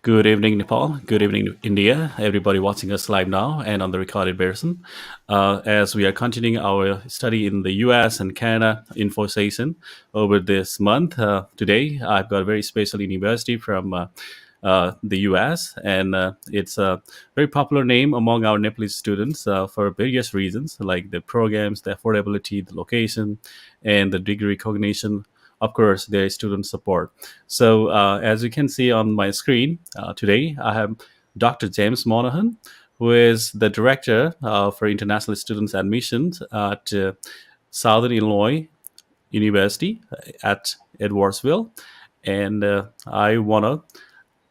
Good evening, Nepal. Good evening, India. Everybody watching us live now and on the recorded version. As we are continuing our study in the US and Canada info session over this month, today I've got a very special university from the US, and it's a very popular name among our Nepalese students for various reasons, like the programs, the affordability, the location, and the degree recognition. Of course, there is student support. So, as you can see on my screen today, I have Dr. James Monahan, who is the director for international students admissions at Southern Illinois University at Edwardsville. And I want to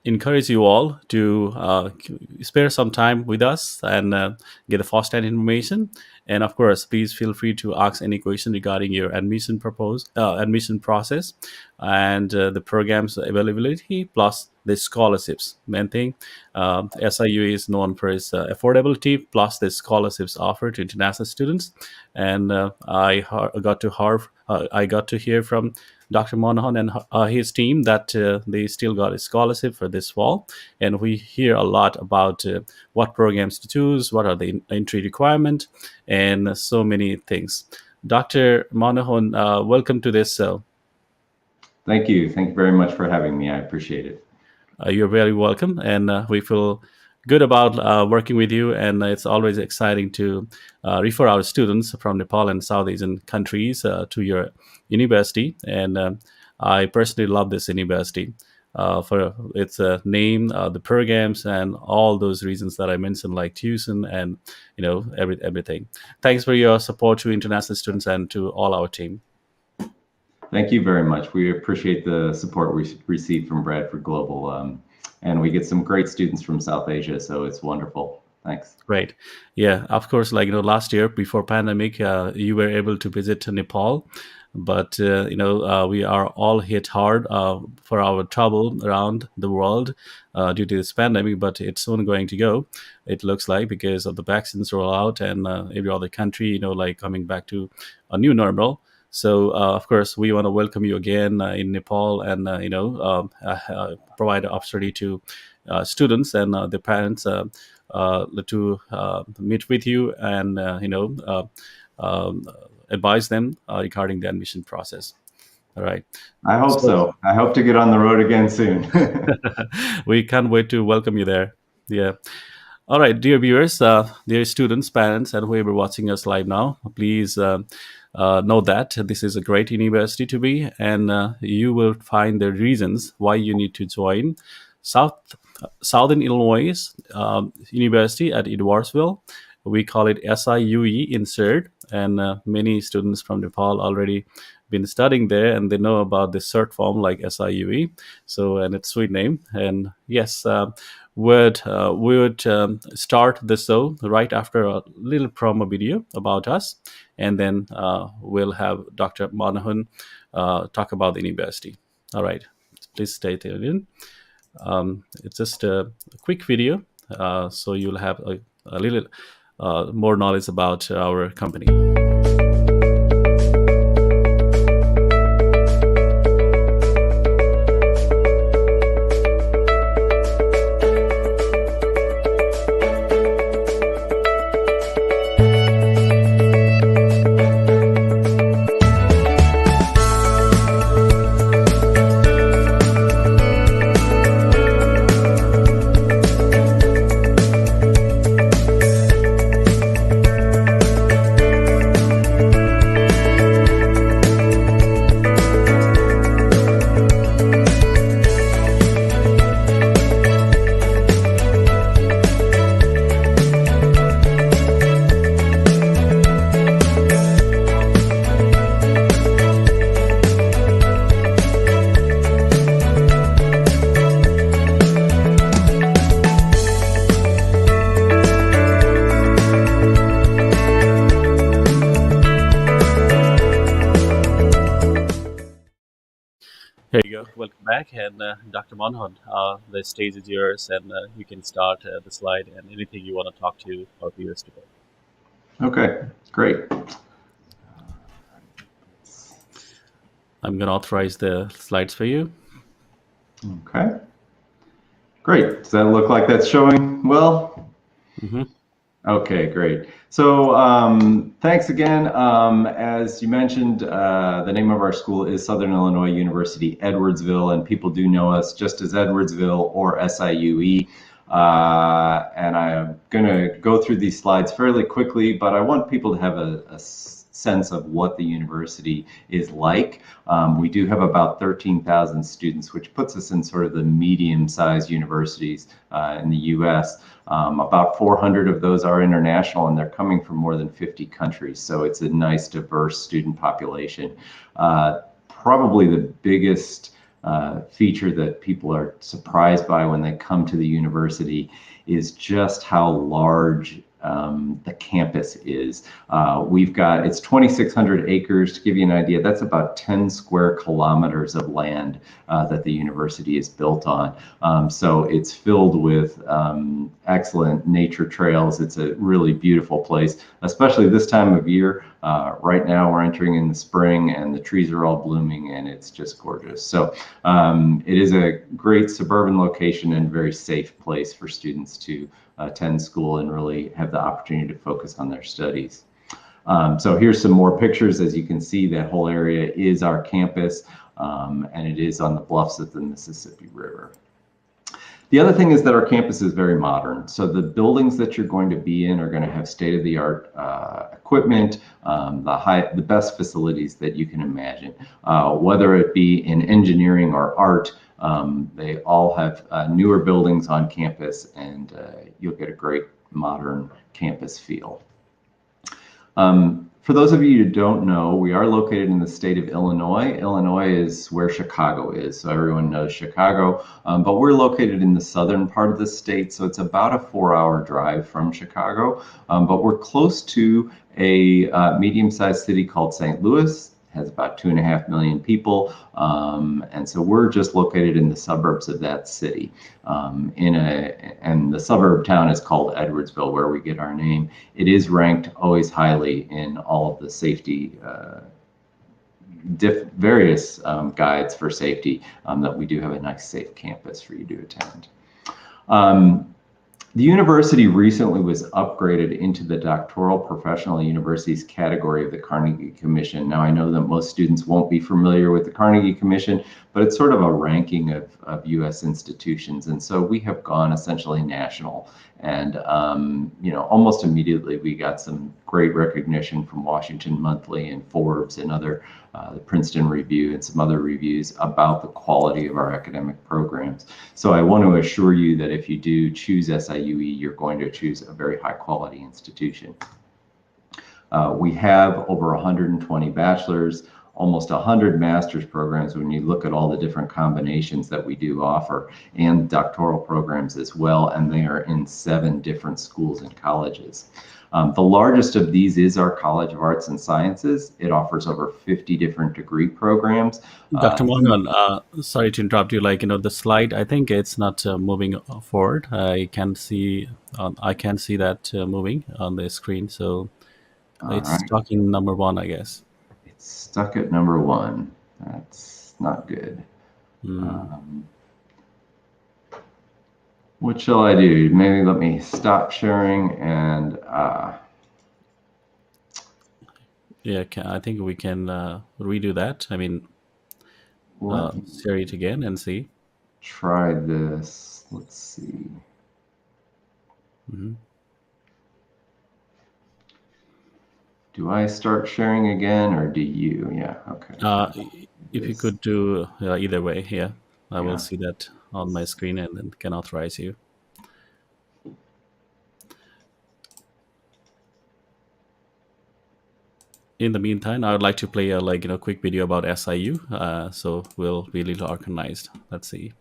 encourage you all to spare some time with us and get the first-hand information. And of course, please feel free to ask any question regarding your admission process, and the program's availability plus the scholarships. Main thing, SIU is known for its affordability plus the scholarships offered to international students. And I got to hear from Dr. Monahan and his team that they still got a scholarship for this fall. And we hear a lot about what programs to choose, what are the entry requirement, and so many things. Dr. Monahan, welcome to this. Thank you. Thank you very much for having me. I appreciate it. You're very welcome, and we feel good about working with you. And it's always exciting to refer our students from Nepal and South Asian countries to your university. And I personally love this university for its name, the programs, and all those reasons that I mentioned, like tuition and everything. Thanks for your support to international students and to all our team. Thank you very much. We appreciate the support we receive from Bradford Global, and we get some great students from South Asia, so it's wonderful. Thanks. Great. Yeah, of course, last year before pandemic, you were able to visit Nepal, but we are all hit hard for our travel around the world due to this pandemic, but it's soon going to go, it looks like, because of the vaccines rollout and every other country, coming back to a new normal. So, of course, we want to welcome you again in Nepal, and provide an opportunity to students and their parents to meet with you and advise them regarding the admission process. All right. I hope so. I hope to get on the road again soon. We can't wait to welcome you there. Yeah. All right, dear viewers, dear students, parents, and whoever watching us live now, please know that this is a great university to be, and you will find the reasons why you need to join Southern Illinois University at Edwardsville. We call it SIUE insert, and many students from Nepal already been studying there, and they know about the short form like SIUE. So, and it's sweet name. And yes, we would start the show right after a little promo video about us, and then we'll have Dr. Monahan talk about the university. All right, please stay tuned in. It's just a quick video, so you'll have a little more knowledge about our company. Here you go. Welcome back, and Dr. Monahan, the stage is yours, and you can start the slide and anything you want to talk to our viewers today. Okay, great. I'm going to authorize the slides for you. Okay. Great. Does that look like that's showing well? Hmm. Okay, great. So thanks again. As you mentioned, the name of our school is Southern Illinois University, Edwardsville, and people do know us just as Edwardsville or SIUE. And I'm going to go through these slides fairly quickly, but I want people to have a sense of what the university is like. We do have about 13,000 students, which puts us in sort of the medium-sized universities in the U.S. About 400 of those are international, and they're coming from more than 50 countries. So it's a nice, diverse student population. Probably the biggest feature that people are surprised by when they come to the university is just how large the campus is. It's 2,600 acres. To give you an idea, that's about 10 square kilometers of land that the university is built on. So it's filled with excellent nature trails. It's a really beautiful place, especially this time of year. Right now, we're entering in the spring, and the trees are all blooming, and it's just gorgeous. So it is a great suburban location and very safe place for students to attend school and really have the opportunity to focus on their studies. So here's some more pictures. As you can see, that whole area is our campus, and it is on the bluffs of the Mississippi River. The other thing is that our campus is very modern. So the buildings that you're going to be in are going to have state-of-the-art equipment, the best facilities that you can imagine. Whether it be in engineering or art, they all have newer buildings on campus, and you'll get a great modern campus feel. For those of you who don't know, we are located in the state of Illinois. Illinois is where Chicago is, so everyone knows Chicago. But we're located in the southern part of the state, so it's about a 4-hour drive from Chicago. But we're close to a medium-sized city called St. Louis. Has about 2.5 million people, and so we're just located in the suburbs of that city. And the suburb town is called Edwardsville, where we get our name. It is ranked always highly in all of the safety various guides for safety, that we do have a nice safe campus for you to attend. The university recently was upgraded into the doctoral professional universities category of the Carnegie Commission. Now, I know that most students won't be familiar with the Carnegie Commission, but it's sort of a ranking of U.S. institutions. And so we have gone essentially national. And, almost immediately we got some great recognition from Washington Monthly and Forbes and other, the Princeton Review and some other reviews about the quality of our academic programs. So I want to assure you that if you do choose SIUE, you're going to choose a very high quality institution. We have over 120 bachelor's, almost 100 master's programs when you look at all the different combinations that we do offer, and doctoral programs as well, and they are in 7 different schools and colleges. The largest of these is our College of Arts and Sciences. It offers over 50 different degree programs. Dr. Monahan, sorry to interrupt you. The slide, I think it's not moving forward. I can see that moving on the screen. So All it's right, talking number 1, I guess. it's stuck at number 1. That's not good. Mm. What shall I do? Maybe let me stop sharing and Yeah, I think we can redo that. I mean, let me share it again and see. try this. Let's see. Hmm. Do I start sharing again or do you? Yeah, okay. If you This, could do either way, yeah, I will yeah. see that on my screen and then can authorize you. In the meantime, I would like to play a quick video about SIU, so we'll be a little organized. Let's see.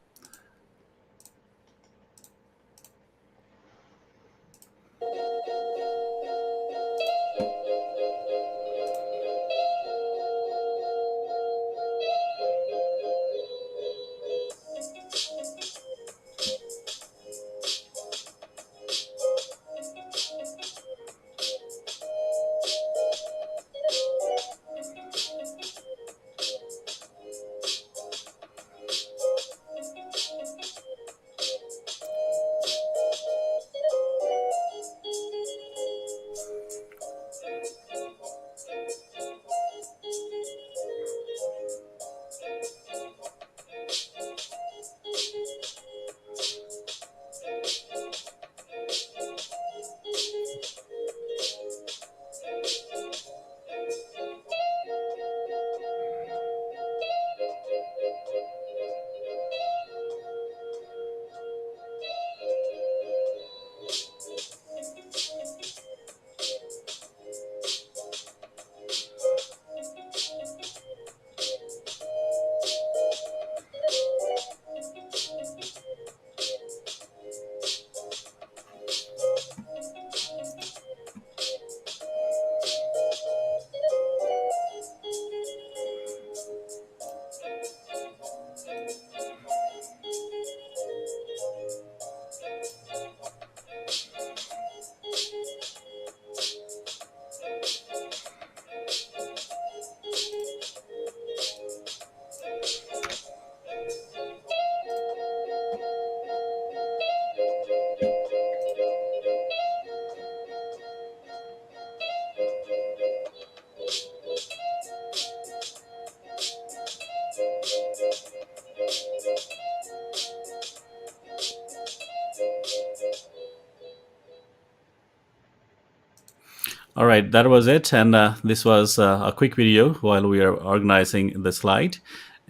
All right, that was it. And this was a quick video while we are organizing the slide.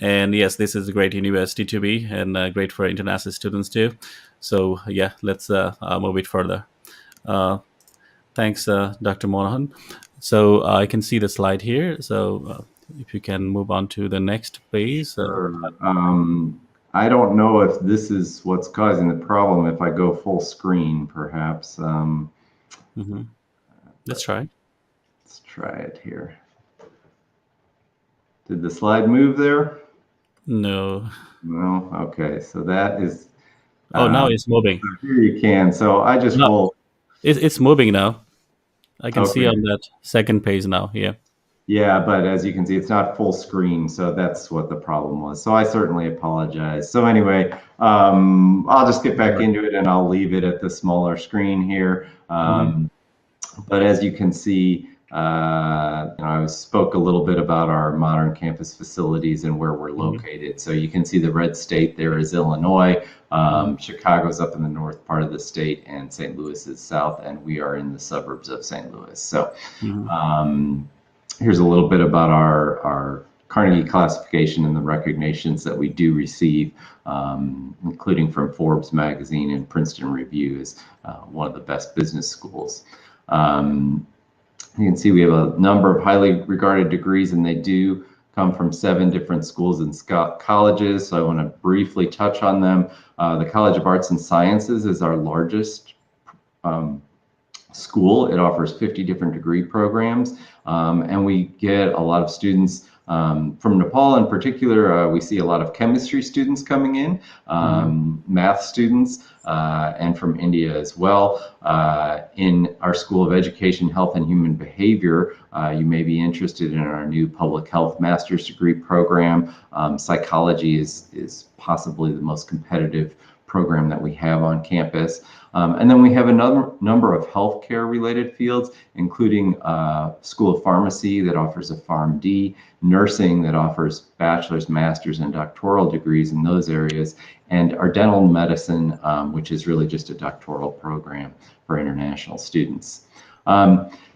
And yes, this is a great university to be, and great for international students too. So yeah, let's move it further. Uh, Thanks, Dr. Monahan. So I can see the slide here. So if you can move on to the next page. Sure. I don't know if this is what's causing the problem. If I go full screen, perhaps. Mhm. Let's try. Let's try it here. Did the slide move there? No. No. Okay. So that is. Oh, now it's moving. Here you can. So I just No, will. it's moving now. I can see Okay. on that second page now. Yeah. Yeah, but as you can see, it's not full screen, so that's what the problem was. So I certainly apologize. So anyway, I'll just get back into it and I'll leave it at the smaller screen here. Mhm. But as you can see, I spoke a little bit about our modern campus facilities and where we're Mhm. located. So you can see the red state there is Illinois. Mhm. Chicago's up in the north part of the state, and St. Louis is south, and we are in the suburbs of St. Louis. So Mhm. here's a little bit about our Carnegie classification and the recognitions that we do receive, including from Forbes magazine and Princeton Review as one of the best business schools. You can see we have a number of highly regarded degrees, and they do come from 7 different schools and colleges. So I want to briefly touch on them. The College of Arts and Sciences is our largest school. It offers 50 different degree programs, and we get a lot of students from Nepal in particular. We see a lot of chemistry students coming in, Mhm. math students, and from India as well. In our School of Education, Health and Human Behavior, you may be interested in our new public health master's degree program. Psychology is possibly the most competitive program that we have on campus. And then we have another number of healthcare related fields, including School of Pharmacy that offers a PharmD, nursing that offers bachelor's, master's, and doctoral degrees in those areas, and our dental medicine, which is really just a doctoral program for international students.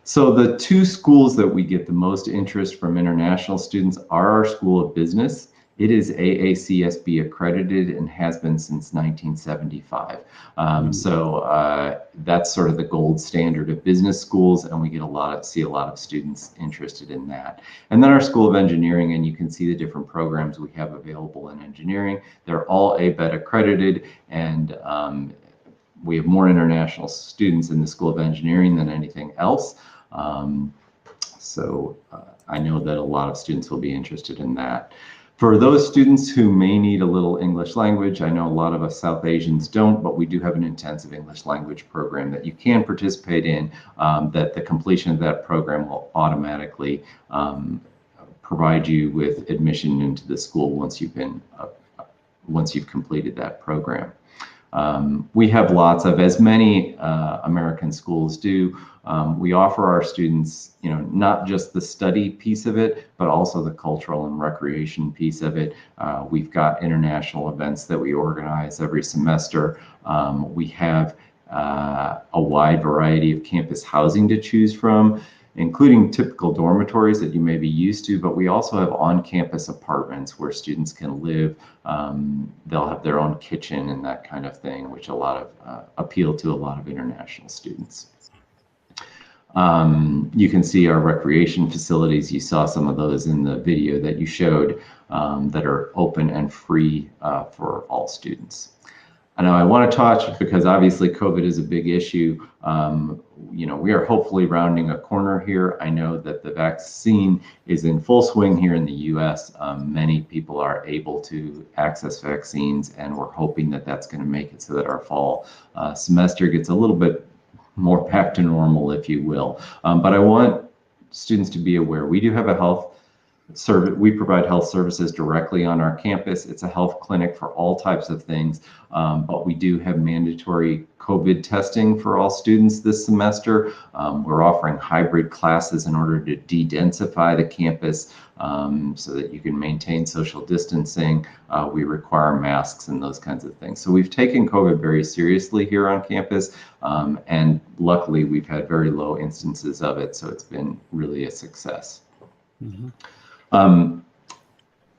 So the 2 schools that we get the most interest from international students are our School of Business. It is AACSB accredited and has been since 1975. Mhm. So that's sort of the gold standard of business schools, and we get see a lot of students interested in that. And then our School of Engineering, and you can see the different programs we have available in engineering. They're all ABET accredited, and we have more international students in the School of Engineering than anything else. So I know that a lot of students will be interested in that. For those students who may need a little English language, I know a lot of us South Asians don't, but we do have an intensive English language program that you can participate in, that the completion of that program will automatically provide you with admission into the school once you've completed that program. We have lots of, as many American schools do, we offer our students, not just the study piece of it, but also the cultural and recreation piece of it. We've got international events that we organize every semester. We have a wide variety of campus housing to choose from, including typical dormitories that you may be used to, but we also have on-campus apartments where students can live. They'll have their own kitchen and that kind of thing, which appeal to a lot of international students. You can see our recreation facilities. You saw some of those in the video that you showed, that are open and free for all students. And I want to touch, because obviously COVID is a big issue. We are hopefully rounding a corner here. I know that the vaccine is in full swing here in the US. Many people are able to access vaccines, and we're hoping that that's going to make it so that our fall semester gets a little bit more back to normal, if you will. But I want students to be aware we do have a health we provide health services directly on our campus. It's a health clinic for all types of things, but we do have mandatory COVID testing for all students this semester. We're offering hybrid classes in order to de-densify the campus so that you can maintain social distancing. We require masks and those kinds of things. So we've taken COVID very seriously here on campus, and luckily we've had very low instances of it, so it's been really a success. Mhm.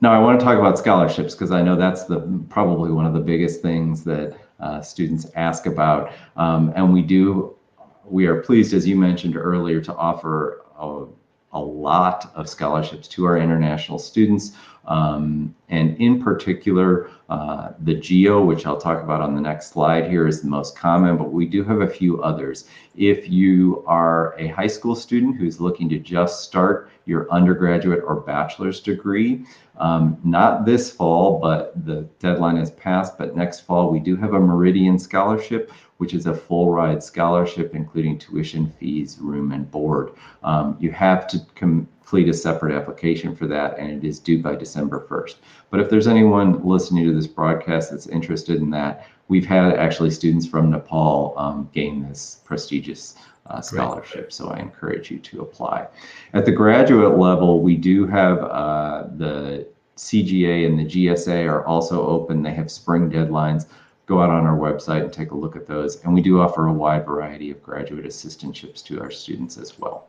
Now I want to talk about scholarships because I know that's probably one of the biggest things that students ask about. And we are pleased, as you mentioned earlier, to offer a lot of scholarships to our international students. And in particular, the Geo, which I'll talk about on the next slide here, is the most common, but we do have a few others. If you are a high school student who's looking to just start your undergraduate or bachelor's degree, not this fall, but the deadline has passed, but next fall we do have a Meridian Scholarship, which is a full ride scholarship, including tuition, fees, room, and board. You have to complete a separate application for that, and it is due by December 1st. But if there's anyone listening to this broadcast that's interested in that, we've had actually students from Nepal gain this prestigious scholarship, so I encourage you to apply. At the graduate level, we do have the CGA and the GSA are also open. They have spring deadlines. Go out on our website and take a look at those. And we do offer a wide variety of graduate assistantships to our students as well.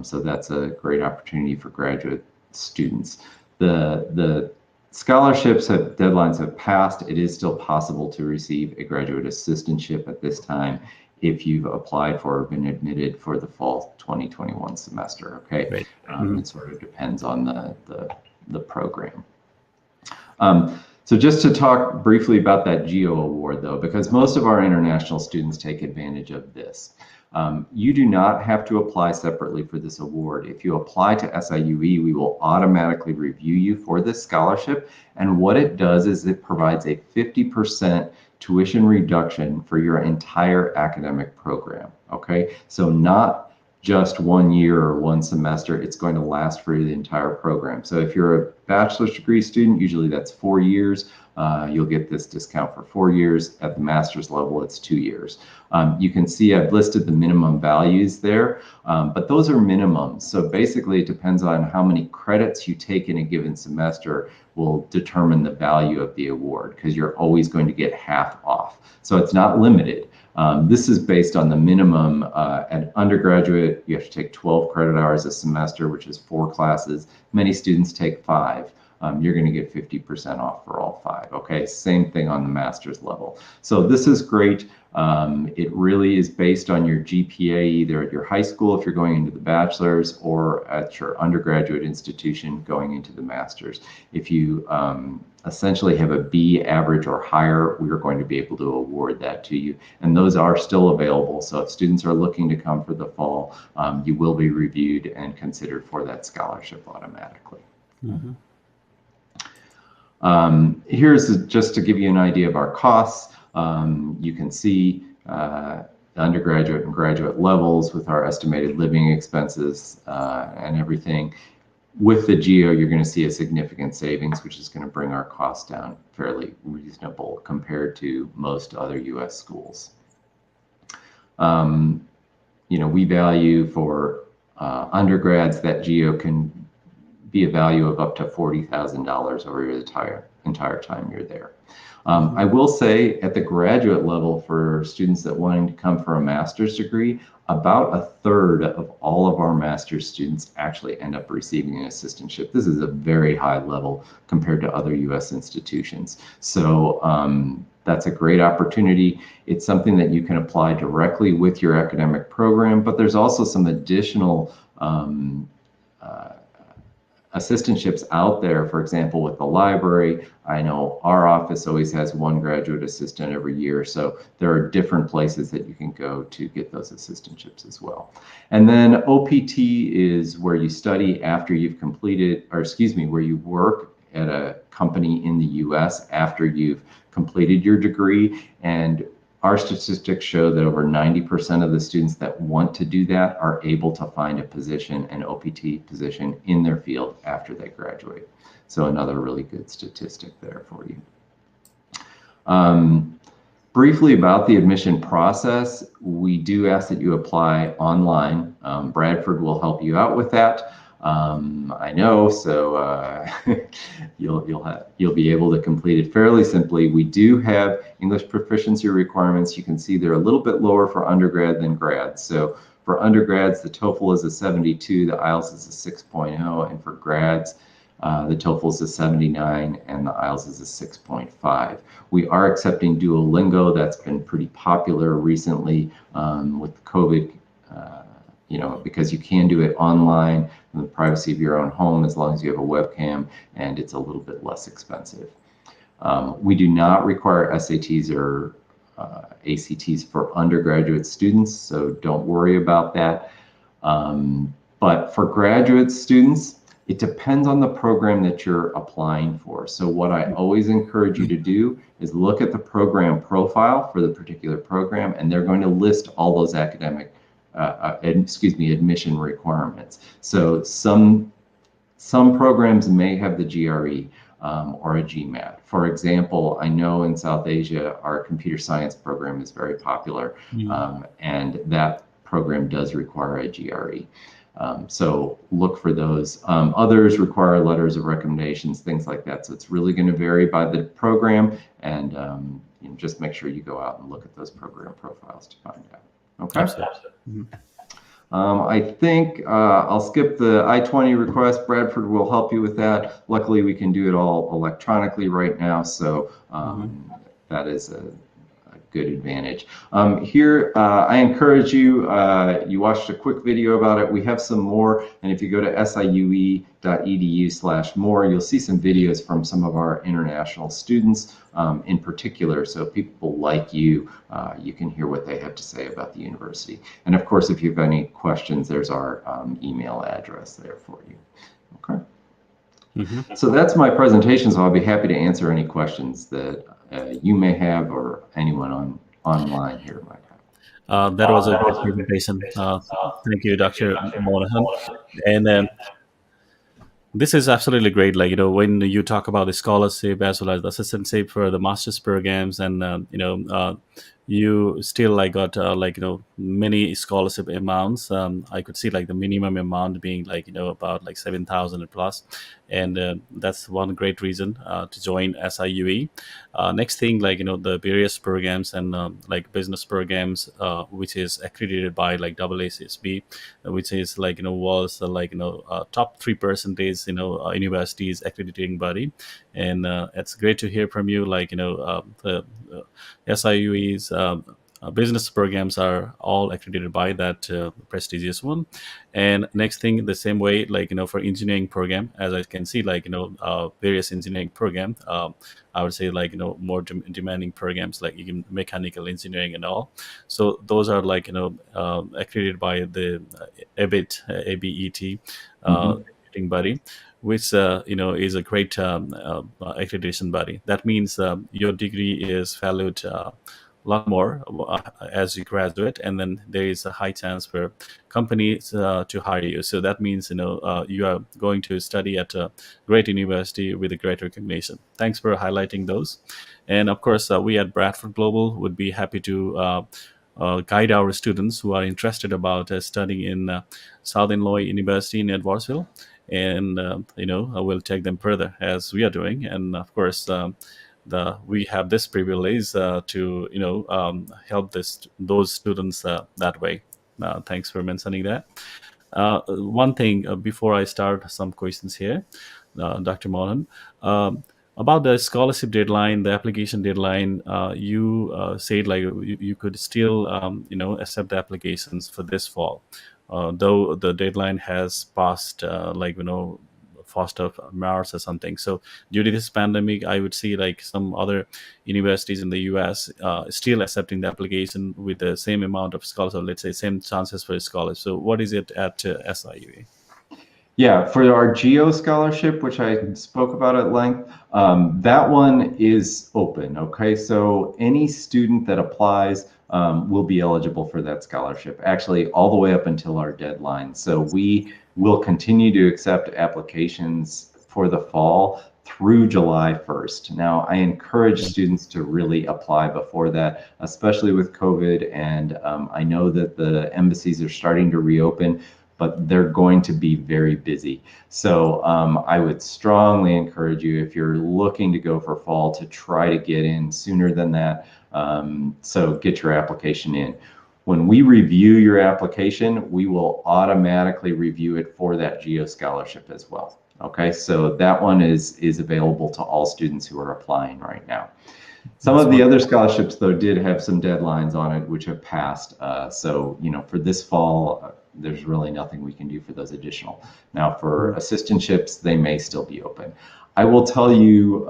So that's a great opportunity for graduate students. The scholarships deadlines have passed. It is still possible to receive a graduate assistantship at this time if you've applied for or been admitted for the fall 2021 semester. Okay, Great. It sort of depends on the program. So just to talk briefly about that Geo Award, though, because most of our international students take advantage of this. You do not have to apply separately for this award. If you apply to SIUE, we will automatically review you for this scholarship. And what it does is it provides a 50% tuition reduction for your entire academic program. Okay, so not just 1 year or one semester, it's going to last for the entire program. So if you're a bachelor's degree student, usually that's 4 years. You'll get this discount for 4 years. At the master's level, it's 2 years. You can see I've listed the minimum values there, but those are minimums. So basically it depends on how many credits you take in a given semester will determine the value of the award, because you're always going to get half off. So it's not limited. This is based on the minimum. At undergraduate, you have to take 12 credit hours a semester, which is 4 classes. Many students take 5. You're going to get 50% off for all 5. Okay, same thing on the master's level. So this is great. It really is based on your GPA, either at your high school if you're going into the bachelor's, or at your undergraduate institution going into the master's. If you essentially have a B average or higher, we are going to be able to award that to you. And those are still available. So if students are looking to come for the fall, you will be reviewed and considered for that scholarship automatically. Mm-hmm. Here's just to give you an idea of our costs. You can see the undergraduate and graduate levels with our estimated living expenses and everything. With the Geo, you're going to see a significant savings, which is going to bring our costs down fairly reasonable compared to most other U.S. schools. We value for undergrads that Geo can be a value of up to $40,000 over your entire time you're there. I will say at the graduate level, for students that wanting to come for a master's degree, about 1/3 of all of our master's students actually end up receiving an assistantship. This is a very high level compared to other U.S. institutions. So that's a great opportunity. It's something that you can apply directly with your academic program, but there's also some additional assistantships out there. For example, with the library, I know our office always has one graduate assistant every year. So there are different places that you can go to get those assistantships as well. And then OPT is where you study after you've completed, or excuse me, where you work at a company in the US after you've completed your degree. And our statistics show that over 90% of the students that want to do that are able to find a position, an OPT position in their field after they graduate. So another really good statistic there for you. Briefly about the admission process, we do ask that you apply online. Bradford will help you out with that. I know, so you'll be able to complete it fairly simply. We do have English proficiency requirements. You can see they're a little bit lower for undergrad than grad. So for undergrads, the TOEFL is a 72, the IELTS is a 6.0, and for grads, the TOEFL is a 79 and the IELTS is a 6.5. We are accepting Duolingo. That's been pretty popular recently with COVID, because you can do it online in the privacy of your own home as long as you have a webcam, and it's a little bit less expensive. We do not require SATs or ACTs for undergraduate students, so don't worry about that. But for graduate students, it depends on the program that you're applying for. So what I always encourage you to do is look at the program profile for the particular program, and they're going to list all those academic, admission requirements. So some programs may have the GRE or a GMAT. For example, I know in South Asia, our computer science program is very popular, and that program does require a GRE. So look for those. Others require letters of recommendations, things like that. So it's really going to vary by the program, and just make sure you go out and look at those program profiles to find out. Okay. Absolutely. I think I'll skip the I-20 request. Bradford will help you with that. Luckily, we can do it all electronically right now, so that is a good advantage. Here, I encourage you, you watched a quick video about it. We have some more, and if you go to siue.edu/more, you'll see some videos from some of our international students in particular. So people like you, you can hear what they have to say about the university. And of course, if you have any questions, there's our email address there for you. Okay. So that's my presentation, so I'll be happy to answer any questions that you may have or anyone online here might have. That was a great presentation. Thank you, Dr. Monahan. And this is absolutely great. Like, when you talk about the scholarship as well as the assistantship for the master's programs, and you still got many scholarship amounts. I could see the minimum amount being about 7,000 plus, and that's one great reason to join SIUE. Next thing, the various programs and business programs, which is accredited by AACSB, which is was top 3% universities accrediting body, and it's great to hear from you. The SIUE's business programs are all accredited by that prestigious one. And next thing, the same way, for engineering program, as I can see, various engineering program, I would say more demanding programs like even mechanical engineering and all. So those are accredited by the ABET, ABET accrediting body, which is a great accreditation body. That means your degree is valued a lot more as you graduate, and then there is a high chance for companies to hire you. So that means you are going to study at a great university with a great recognition. Thanks for highlighting those. And of course, we at Bradford Global would be happy to guide our students who are interested about studying in South Illinois University in Edwardsville, and we'll take them further as we are doing. And of course, we have this privilege to help those students that way. Thanks for mentioning that. One thing before I start some questions here, Dr. Mohan, about the scholarship deadline, the application deadline, you said you could still accept the applications for this fall, though the deadline has passed 1st of March or something. So due to this pandemic, I would see some other universities in the US still accepting the application with the same amount of scholars, or let's say same chances for a scholarship. So what is it at SIUE? Yeah, for our Geo Scholarship, which I spoke about at length, that one is open. Okay, so any student that applies will be eligible for that scholarship, actually, all the way up until our deadline. So we will continue to accept applications for the fall through July 1st. Now, I encourage students to really apply before that, especially with COVID. And I know that the embassies are starting to reopen, but they're going to be very busy. So I would strongly encourage you, if you're looking to go for fall, to try to get in sooner than that. So get your application in. When we review your application, we will automatically review it for that Geo Scholarship as well. Okay, so that one is available to all students who are applying right now. Some That's of the what. other scholarships, though, did have some deadlines on it, which have passed. So, for this fall, there's really nothing we can do for those additional. Now, for assistantships, they may still be open. I will tell you,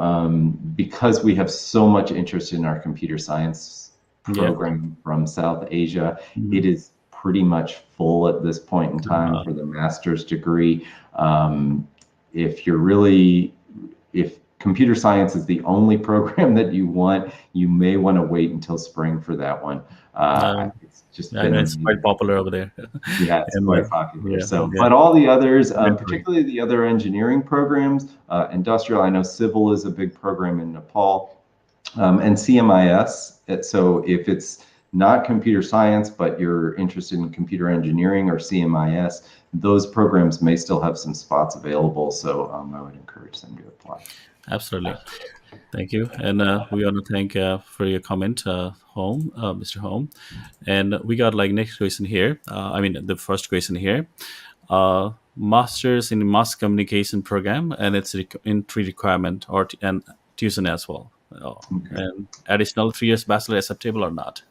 because we have so much interest in our computer science Yeah. program from South Asia, Mhm. it is pretty much full at this point in time Uh, for the master's degree. Um, if you're really, if computer science is the only program that you want, you may want to wait until spring for that one. um, It's just I know it's been, quite popular over there. yeah, it's And quite popular. yeah, So, yeah, but all the others, definitely. particularly the other engineering programs, industrial, I know civil is a big program in Nepal, and CMIS. So if it's not computer science, but you're interested in computer engineering or CMIS, those programs may still have some spots available. So I would encourage them to apply. Absolutely. Thank you. And we want to thank for your comment, Mr. Home. And we got like next question here. I mean, the first question here. Masters in Mass Communication program, and it's entry requirement and tuition as well. Okay. And additional 3 years bachelor acceptable or not?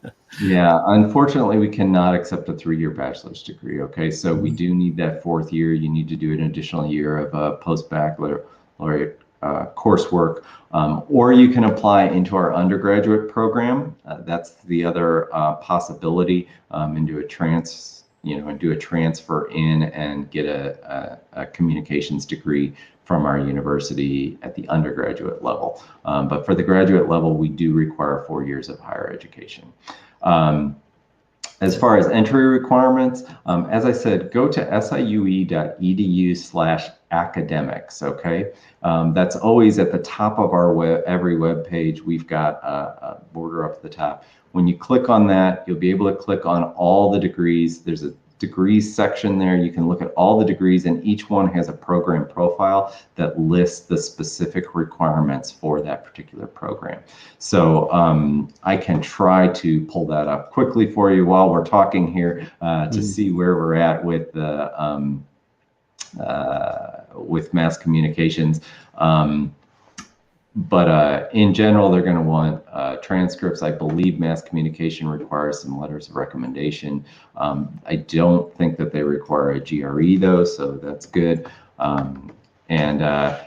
Yeah, unfortunately, we cannot accept a 3-year bachelor's degree. Okay, so we Mhm. do need that fourth year. You need to do an additional year of post-baccalaureate coursework, or you can apply into our undergraduate program. That's the other possibility, and do a transfer in and get a communications degree from our university at the undergraduate level. But for the graduate level, we do require 4 years of higher education. Um, as far as entry requirements, as I said, go to siue.edu/academics. Okay, that's always at the top of our every web page. We've got a border up at the top. When you click on that, you'll be able to click on all the degrees. There's a degrees section there. You can look at all the degrees, and each one has a program profile that lists the specific requirements for that particular program. So I can try to pull that up quickly for you while we're talking here to Mhm. see where we're at with mass communications. But in general, they're going to want transcripts. I believe mass communication requires some letters of recommendation. I don't think that they require a GRE though, so that's good. And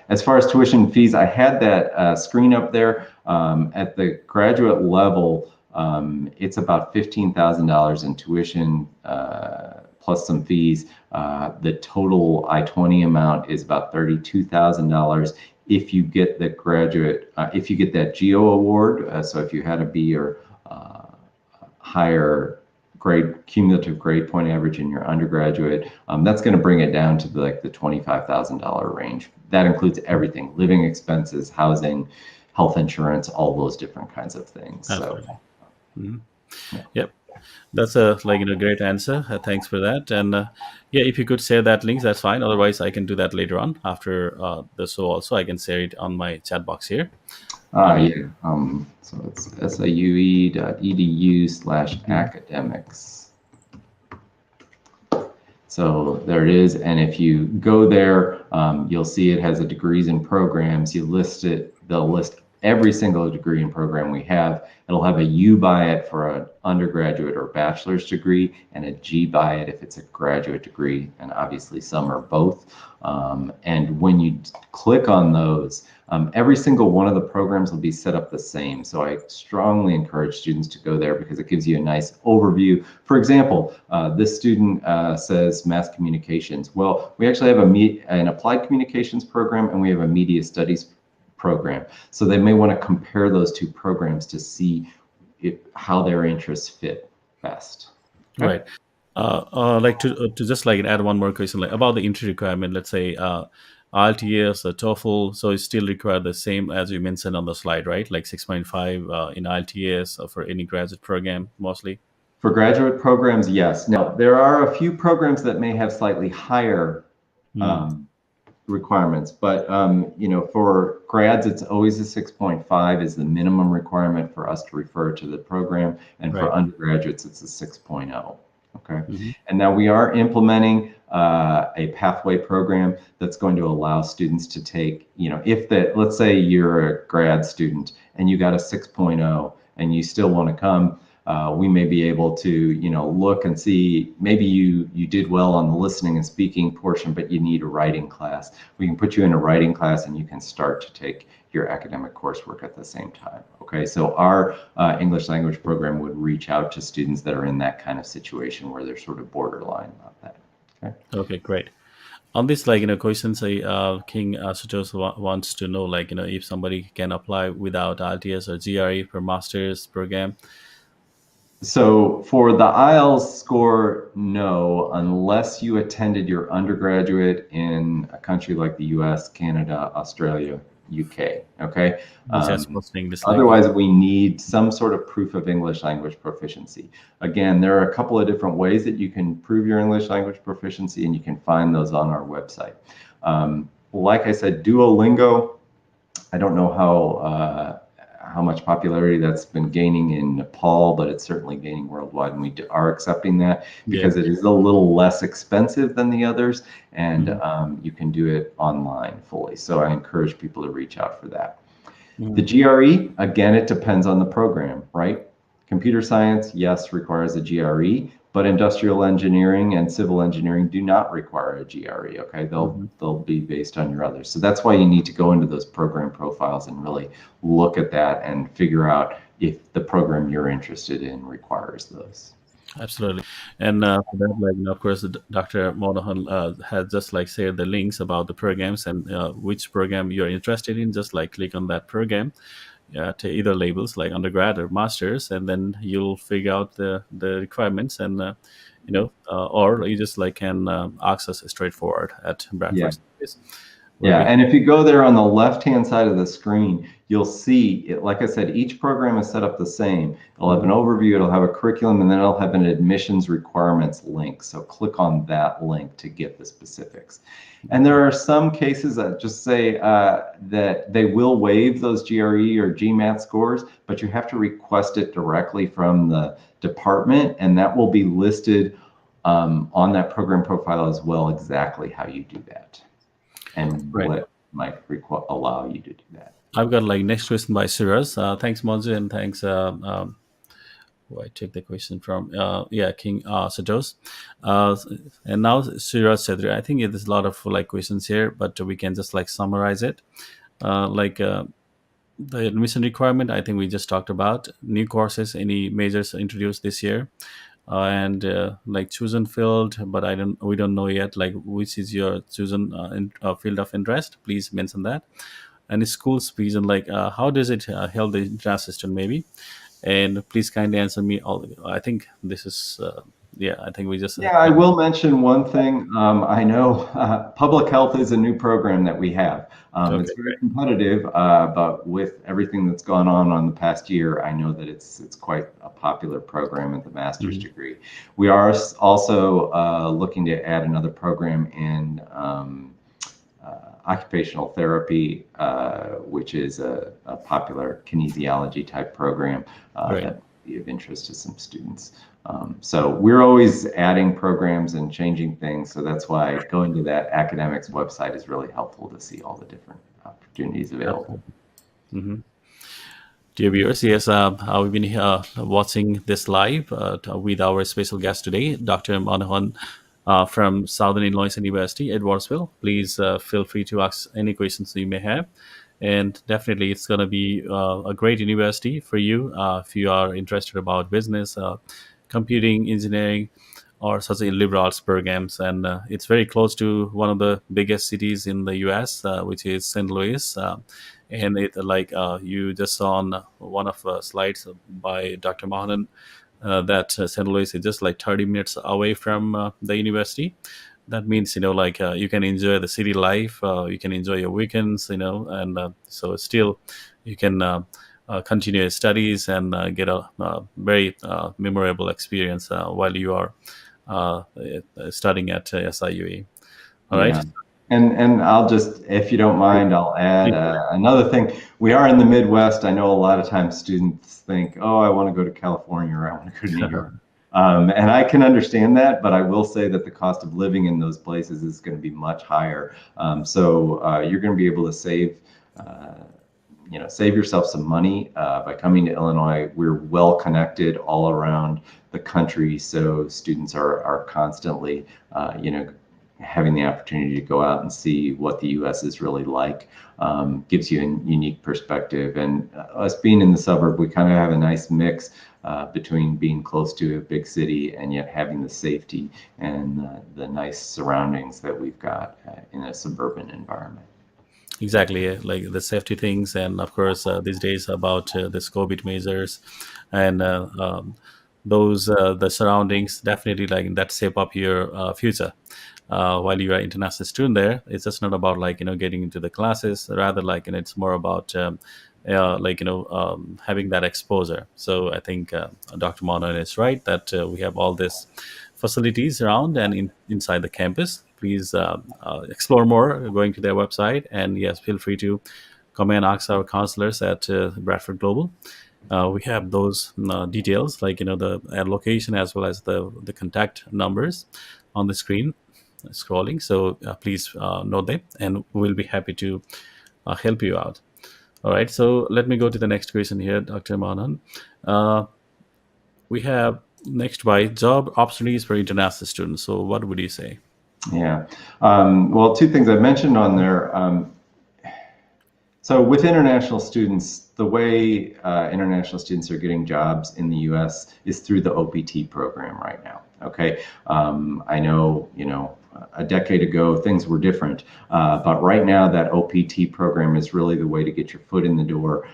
as far as tuition fees, I had that screen up there. At the graduate level, it's about $15,000 in tuition plus some fees. The total I-20 amount is about $32,000 if you get the if you get that Geo Award. So if you had a B or higher cumulative grade point average in your undergraduate, that's going to bring it down to like the $25,000 range. That includes everything: living expenses, housing, health insurance, all those different kinds of things. So, Absolutely. Mhm. yeah. Yep. That's a great answer. Thanks for that. And yeah, if you could share that link, that's fine. Otherwise, I can do that later on after the show. Also, I can share it on my chat box here. Uh, Yeah. So it's mhm. siue.edu/academics. So there it is. And if you go there, you'll see it has a degrees and programs. You list it, they'll list every single degree and program we have. It'll have a U by it for an undergraduate or bachelor's degree and a G by it if it's a graduate degree. And obviously some are both. And when you click on those, Every single one of the programs will be set up the same. So I strongly encourage students to go there because it gives you a nice overview. For example, this student says mass communications. Well, we actually have an applied communications program and we have a media studies program. So they may want to compare those two programs to see how their interests fit best. Okay. Right. Like to just like add one more question, like about the entry requirement. Let's say IELTS or TOEFL, so it still require the same as you mentioned on the slide, right? Like 6.5 in IELTS or for any graduate program, mostly. For graduate programs, yes. Now, there are a few programs that may have slightly higher Mm, requirements, but for grads, it's always a 6.5 is the minimum requirement for us to refer to the program, and for right. undergraduates, it's a 6.0. Okay, Hmm. and now we are implementing a pathway program that's going to allow students to take, if that, let's say you're a grad student and you got a 6.0 and you still want to come, we may be able to, look and see maybe you did well on the listening and speaking portion, but you need a writing class. We can put you in a writing class and you can start to take your academic coursework at the same time. Okay, so our English language program would reach out to students that are in that kind of situation where they're sort of borderline about that. Okay. Okay, great. On this, like question, say King Sutos wants to know, like if somebody can apply without IELTS or GRE for master's program. So for the IELTS score, no, unless you attended your undergraduate in a country like the US, Canada, Australia, UK. Okay. Which has spoken English language. Otherwise, we need some sort of proof of English language proficiency. Again, there are a couple of different ways that you can prove your English language proficiency, and you can find those on our website. Like I said, Duolingo, I don't know how much popularity that's been gaining in Nepal, but it's certainly gaining worldwide, and we are accepting that Yeah. because it is a little less expensive than the others, and Mhm. you can do it online fully. So I encourage people to reach out for that. The Mhm. GRE, again, it depends on the program, right? Computer science, yes, requires a GRE, but industrial engineering and civil engineering do not require a GRE. Okay, Mhm. they'll be based on your others. So that's why you need to go into those program profiles and really look at that and figure out if the program you're interested in requires those. Absolutely. And for that, like, of course, Dr. Monahan has just like shared the links about the programs and which program you're interested in. Just like click on that program, to either labels like undergrad or masters, and then you'll figure out the requirements and or you just like can access straightforward at Yeah. Bradford Service, where Yeah, we. and if you go there on the left-hand side of the screen, you'll see it. Like I said, each program is set up the same. It'll have an Mhm. overview, it'll have a curriculum, and then it'll have an admissions requirements link. So click on that link to get the specifics. And there Okay. are some cases that just say that they will waive those GRE or GMAT scores, but you have to request it directly from the department, and that will be listed on that program profile as well, exactly how you do that and Right. what might allow you to do that. I've got like next question by Siraj. Thanks, Monzu, and thanks. Who I take the question from? Yeah, King Satos. Uh, and now Siraj Sedri. I think there's a lot of like questions here, but we can just like summarize it. Like the admission requirement, I think we just talked about. New courses, any majors introduced this year, and like chosen field, but we don't know yet. Like which is your chosen field of interest? Please mention that. And schools fees and like how does it help the international system maybe, and please kindly answer me all. I think this is yeah, I think we just Yeah, I will mention one thing. I know public health is a new program that we have. okay, It's very great. competitive, but with everything that's gone on the past year, I know that it's quite a popular program at the master's Mhm. degree. We are also looking to add another program in occupational therapy, which is a popular kinesiology type program Great. that would be of interest to some students. So we're always adding programs and changing things. So that's why going to that academics website is really helpful to see all the different opportunities available. Absolutely. Hmm. Dear viewers, yes, we've been watching this live with our special guest today, Dr. Monahan from Southern Illinois University, Edwardsville. Please feel free to ask any questions you may have. and definitely it's going to be a great university for you if you are interested about business, computing, engineering, or such a liberal arts programs. And it's very close to one of the biggest cities in the US, which is St. Louis. And it like you just saw on one of the slides by Dr. Monahan, that St. Louis is just like 30 minutes away from the university. That means, like, you can enjoy the city life, you can enjoy your weekends, and so still you can continue your studies and get a very memorable experience while you are studying at SIUE. All Yeah. right. And I'll just, if you don't mind, I'll add another thing. We are in the Midwest. I know a lot of times students think, oh, I want to go to California or I want to go to New York. And I can understand that, but I will say that the cost of living in those places is going to be much higher. So you're going to be able to save yourself some money by coming to Illinois. We're well connected all around the country, so students are constantly, having the opportunity to go out and see what the U.S. is really like. Gives you a unique perspective. And us being in the suburb, we kind of have a nice mix between being close to a big city and yet having the safety and the nice surroundings that we've got in a suburban environment. Exactly, like the safety things, and of course these days about this COVID measures, and those the surroundings definitely like that shape up your future. While you are international student there, it's just not about like getting into the classes, rather like it's more about like having that exposure. So I think Dr. Monan is right that we have all these facilities around and inside the campus. Please explore more going to their website, and yes, feel free to come and ask our counselors at Bradford Global. We have those details, like the location as well as the contact numbers on the screen scrolling. So please note them, and we'll be happy to help you out. All right. So let me go to the next question here, Dr. Manan. Uh, we have next by job opportunities for international students. So what would you say? Yeah. Well, two things I mentioned on there. So with international students, the way international students are getting jobs in the U.S. is through the OPT program right now. Okay. I know, a decade ago things were different, but right now that OPT program is really the way to get your foot in the door,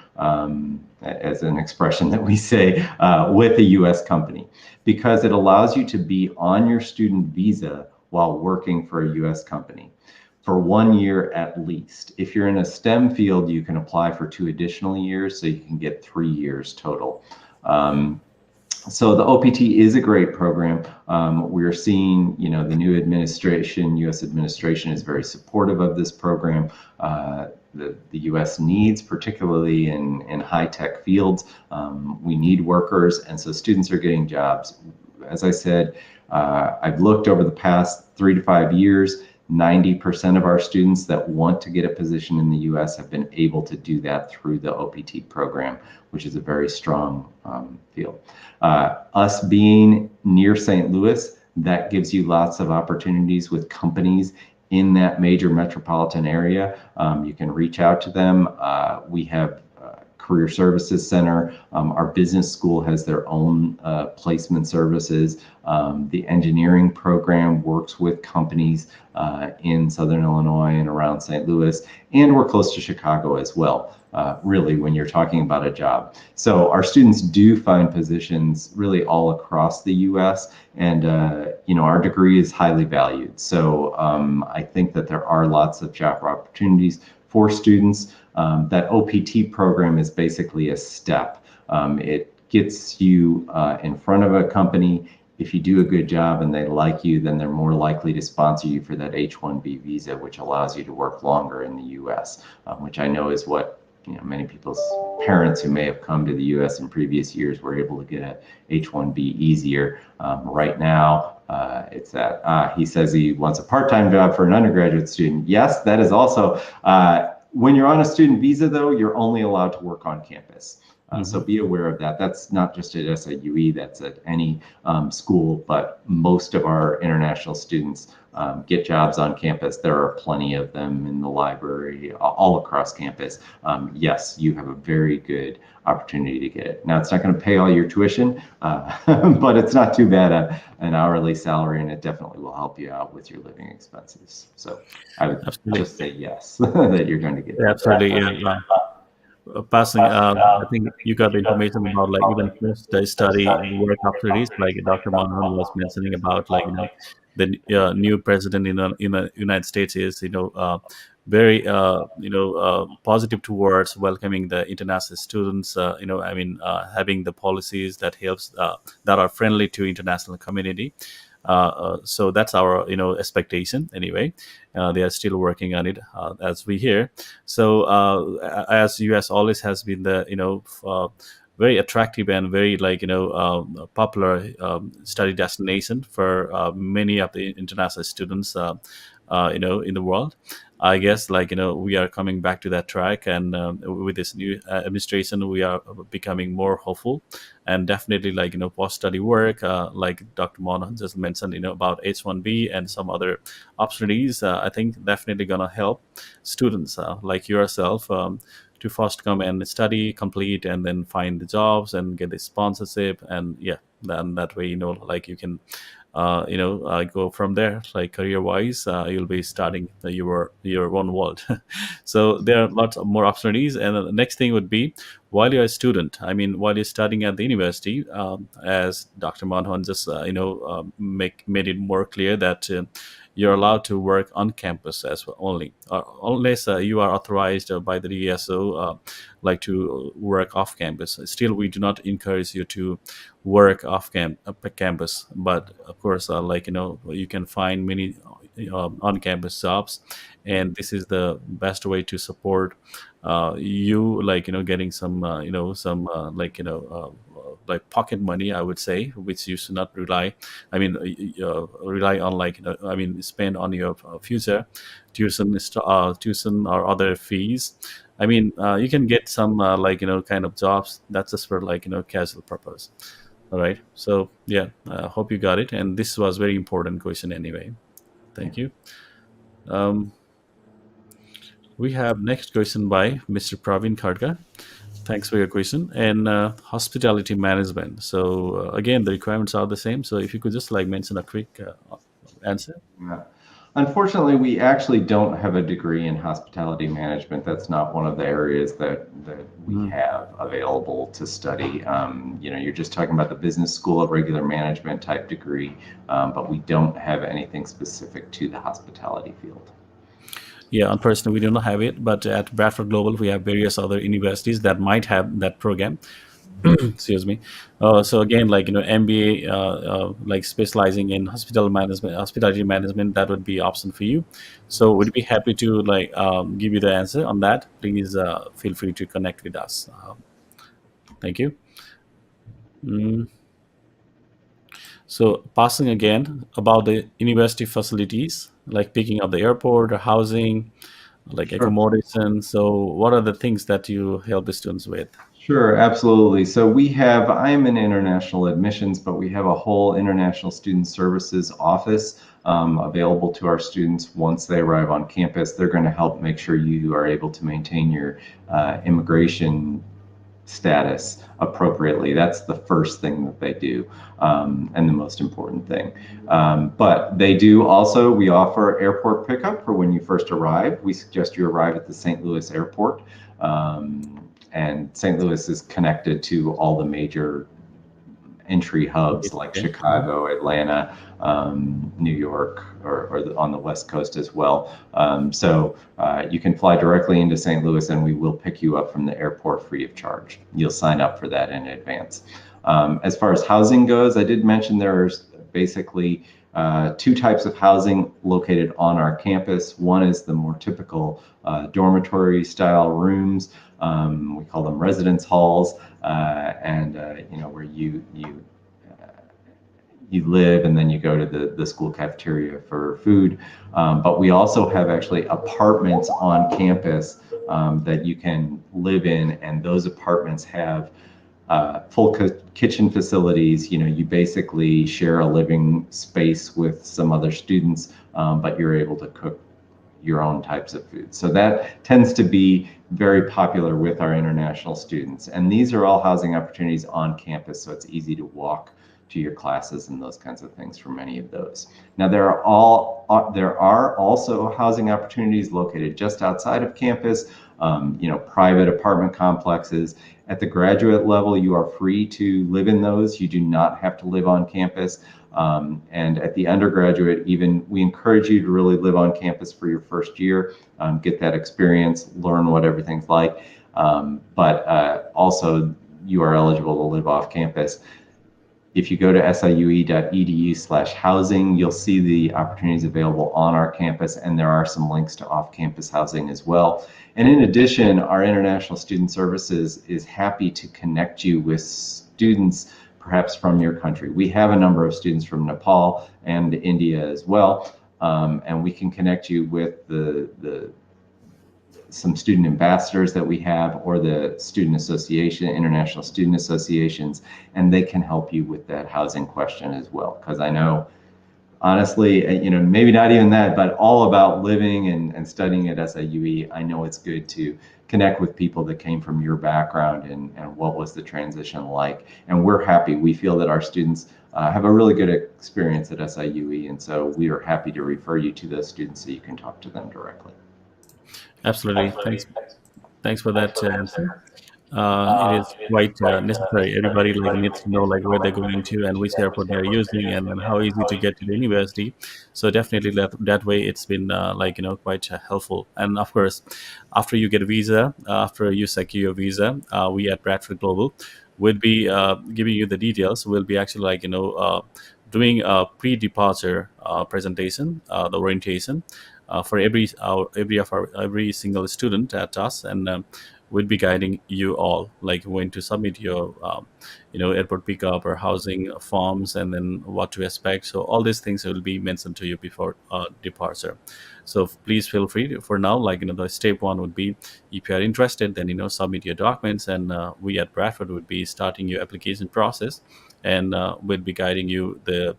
as an expression that we say, with a U.S. company, because it allows you to be on your student visa while working for a U.S. company for 1 year at least. If you're in a STEM field, you can apply for 2 additional years, so you can get 3 years total. So the OPT is a great program. We're seeing, the new administration, U.S. administration is very supportive of this program. The U.S. needs, particularly in high-tech fields, we need workers, and so students are getting jobs. As I said, I've looked over the past 3 to 5 years, 90% of our students that want to get a position in the U.S. have been able to do that through the OPT program, which is a very strong field. Us being near St. Louis, that gives you lots of opportunities with companies in that major metropolitan area. You can reach out to them. We have Career Services Center. Our business school has their own placement services. The engineering program works with companies in Southern Illinois and around St. Louis, and we're close to Chicago as well, really, when you're talking about a job. So our students do find positions really all across the U.S., and our degree is highly valued. So I think that there are lots of job opportunities for students. That OPT program is basically a step. It gets you in front of a company. If you do a good job and they like you, then they're more likely to sponsor you for that H-1B visa, which allows you to work longer in the U.S., which I know is what many people's parents who may have come to the U.S. in previous years were able to get a H-1B easier. Right now, it's that he says he wants a part-time job for an undergraduate student. Yes, that is also when you're on a student visa, though, you're only allowed to work on campus. So be aware of that. That's not just at SIUE, that's at any school, but most of our international students get jobs on campus. There are plenty of them in the library all across campus. Yes, you have a very good opportunity to get it. Now, it's not going to pay all your tuition, but it's not too bad an hourly salary, and it definitely will help you out with your living expenses. So I would Absolutely. just say yes, that you're going to get Yeah, that. absolutely. Yeah. Passing, I think you got the information about like even post study work opportunities, like Dr. Monahan was mentioning about, like, the new president in the United States is, very positive towards welcoming the international students. Having the policies that helps that are friendly to international community. So that's our expectation anyway. They are still working on it, as we hear. So as US always has been the very attractive and very, like, popular study destination for many of the international students in the world. I guess, like, we are coming back to that track, and with this new administration, we are becoming more hopeful, and definitely, like, post study work, like Dr. Monahan just mentioned, about H1B and some other opportunities. I think definitely gonna help students like yourself, to first come and study, complete, and then find the jobs and get the sponsorship, and yeah, then that way, like, you can go from there, like, career wise. You'll be starting your own world. So there are lots of more opportunities, and the next thing would be, while you're a student, I mean, while you're studying at the university, as Dr. Monahan just made it more clear that you're allowed to work on campus as well only, unless you are authorized by the DSO, like, to work off campus. Still, we do not encourage you to work off campus, but of course, like, you can find many on campus jobs, and this is the best way to support you, like, getting some like pocket money, I would say, which you should not rely, rely on, like, spend on your future tuition or other fees. You can get some kind of jobs that's just for, like, casual purpose. All right. So yeah, I hope you got it. And this was very important question anyway. Thank you. Um, we have next question by Mr. Praveen Khadka. Thanks for your question. And hospitality management. So again, the requirements are the same. So if you could just, like, mention a quick answer. Yeah. Unfortunately, we actually don't have a degree in hospitality management. That's not one of the areas that we Mhm. have available to study. You're just talking about the business school of regular management type degree, but we don't have anything specific to the hospitality field. Yeah, unfortunately, we do not have it. But at Bradford Global, we have various other universities that might have that program. Excuse me. So again, like, MBA, like, specializing in hospitality management, that would be option for you. So we'd be happy to, like, give you the answer on that. Please feel free to connect with us. Thank you. Mm, so passing again about the university facilities, like picking up the airport, or housing, like Sure. accommodation. So what are the things that you help the students with? Sure, absolutely. So I'm in international admissions, but we have a whole international student services office available to our students once they arrive on campus. They're going to help make sure you are able to maintain your immigration status appropriately. That's the first thing that they do, and the most important thing. But we offer airport pickup for when you first arrive. We suggest you arrive at the St. Louis airport. And St. Louis is connected to all the major entry hubs like Okay. Mhm. Chicago, Atlanta, New York, or on the West Coast as well. You can fly directly into St. Louis, and we will pick you up from the airport free of charge. You'll sign up for that in advance. As far as housing goes, I did mention there's basically two types of housing located on our campus. One is the more typical dormitory style rooms. We call them residence halls, where you live and then you go to the school cafeteria for food. But we also have actually apartments on campus that you can live in, and those apartments have full kitchen facilities. You basically share a living space with some other students, but you're able to cook your own types of food. So that tends to be very popular with our international students. And these are all housing opportunities on campus, so it's easy to walk to your classes and those kinds of things for many of those. Now there are also housing opportunities located just outside of campus, private apartment complexes. At the graduate level, you are free to live in those. You do not have to live on campus. And at the undergraduate, even we encourage you to really live on campus for your first year, get that experience, learn what everything's like. But also, you are eligible to live off campus. If you go to siue.edu/housing, you'll see the opportunities available on our campus, and there are some links to off-campus housing as well. And in addition, our International Student Services is happy to connect you with students perhaps from your country. We have a number of students from Nepal and India as well, and we can connect you with some student ambassadors that we have, or the student association, international student associations, and they can help you with that housing question as well. Because I know, honestly, maybe not even that, but all about living and studying at SIUE, I know it's good to connect with people that came from your background and what was the transition like. And we're happy. We feel that our students have a really good experience at SIUE, and so we are happy to refer you to those students so you can talk to them directly. Absolutely. Thanks for that answer. It is quite necessary. Everybody like needs to know like where they're going to and which airport they're using, and then how easy to get to the university. So definitely that way it's been quite helpful. And of course, after you get a visa, after you secure your visa, we at Bradford Global would be giving you the details. We'll be actually doing a pre-departure presentation, the orientation for every single student at us, and we'll be guiding you all like when to submit your airport pickup or housing forms, and then what to expect. So all these things will be mentioned to you before departure. So please feel free for now, the step one would be, if you are interested, then submit your documents, and we at Bradford would be starting your application process, and we'll be guiding you the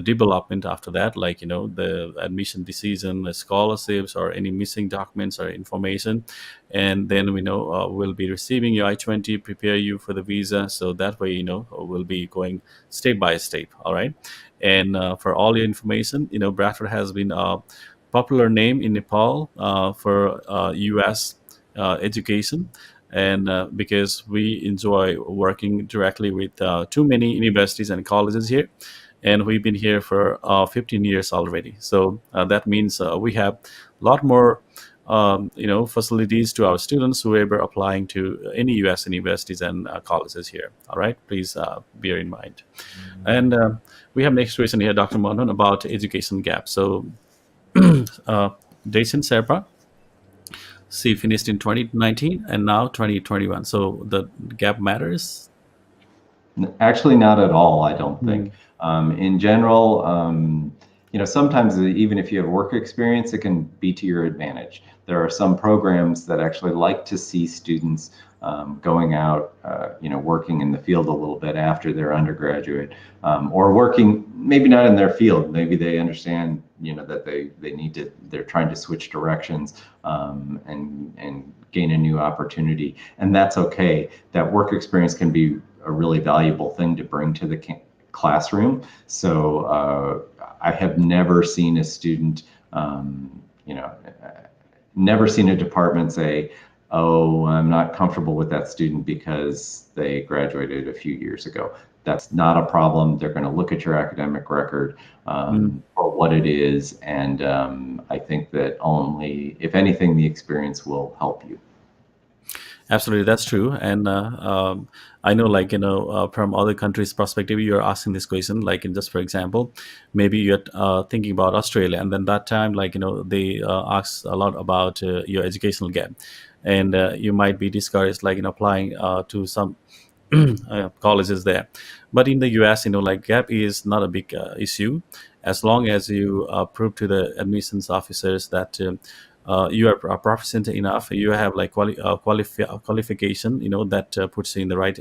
development after that, the admission decision, the scholarships, or any missing documents or information. And then we'll be receiving your I-20, prepare you for the visa. So that way we'll be going step by step. All right. And for all your information, Bradford has been a popular name in Nepal for US education, and because we enjoy working directly with too many universities and colleges here, and we've been here for 15 years already. So that means we have a lot more facilities to our students who are applying to any US universities and colleges here. All right, please bear in mind. And we have next question here, Dr. Monahan, about education gap. So uh, Dason Serpa, she finished in 2019 and now 2021. So the gap matters. Actually, not at all, I don't Mm. think. In general, sometimes even if you have work experience, it can be to your advantage. There are some programs that actually like to see students going out, working in the field a little bit after their undergraduate, or working maybe not in their field. Maybe they understand, that they're trying to switch directions and gain a new opportunity, and that's okay. That work experience can be a really valuable thing to bring to the classroom. So I have never seen a student, never seen a department say, "Oh, I'm not comfortable with that student because they graduated a few years ago." That's not a problem. They're going to look at your academic record Mm. for what it is, and I think that only, if anything, the experience will help you. Absolutely, that's true. And I know, from other countries' perspective, you're asking this question. Like, in just for example, maybe you're thinking about Australia, and then that time, they ask a lot about your educational gap, and you might be discouraged, applying to some colleges there. But in the US, gap is not a big issue, as long as you prove to the admissions officers that you are proficient enough, you have like qualification, that puts you in the right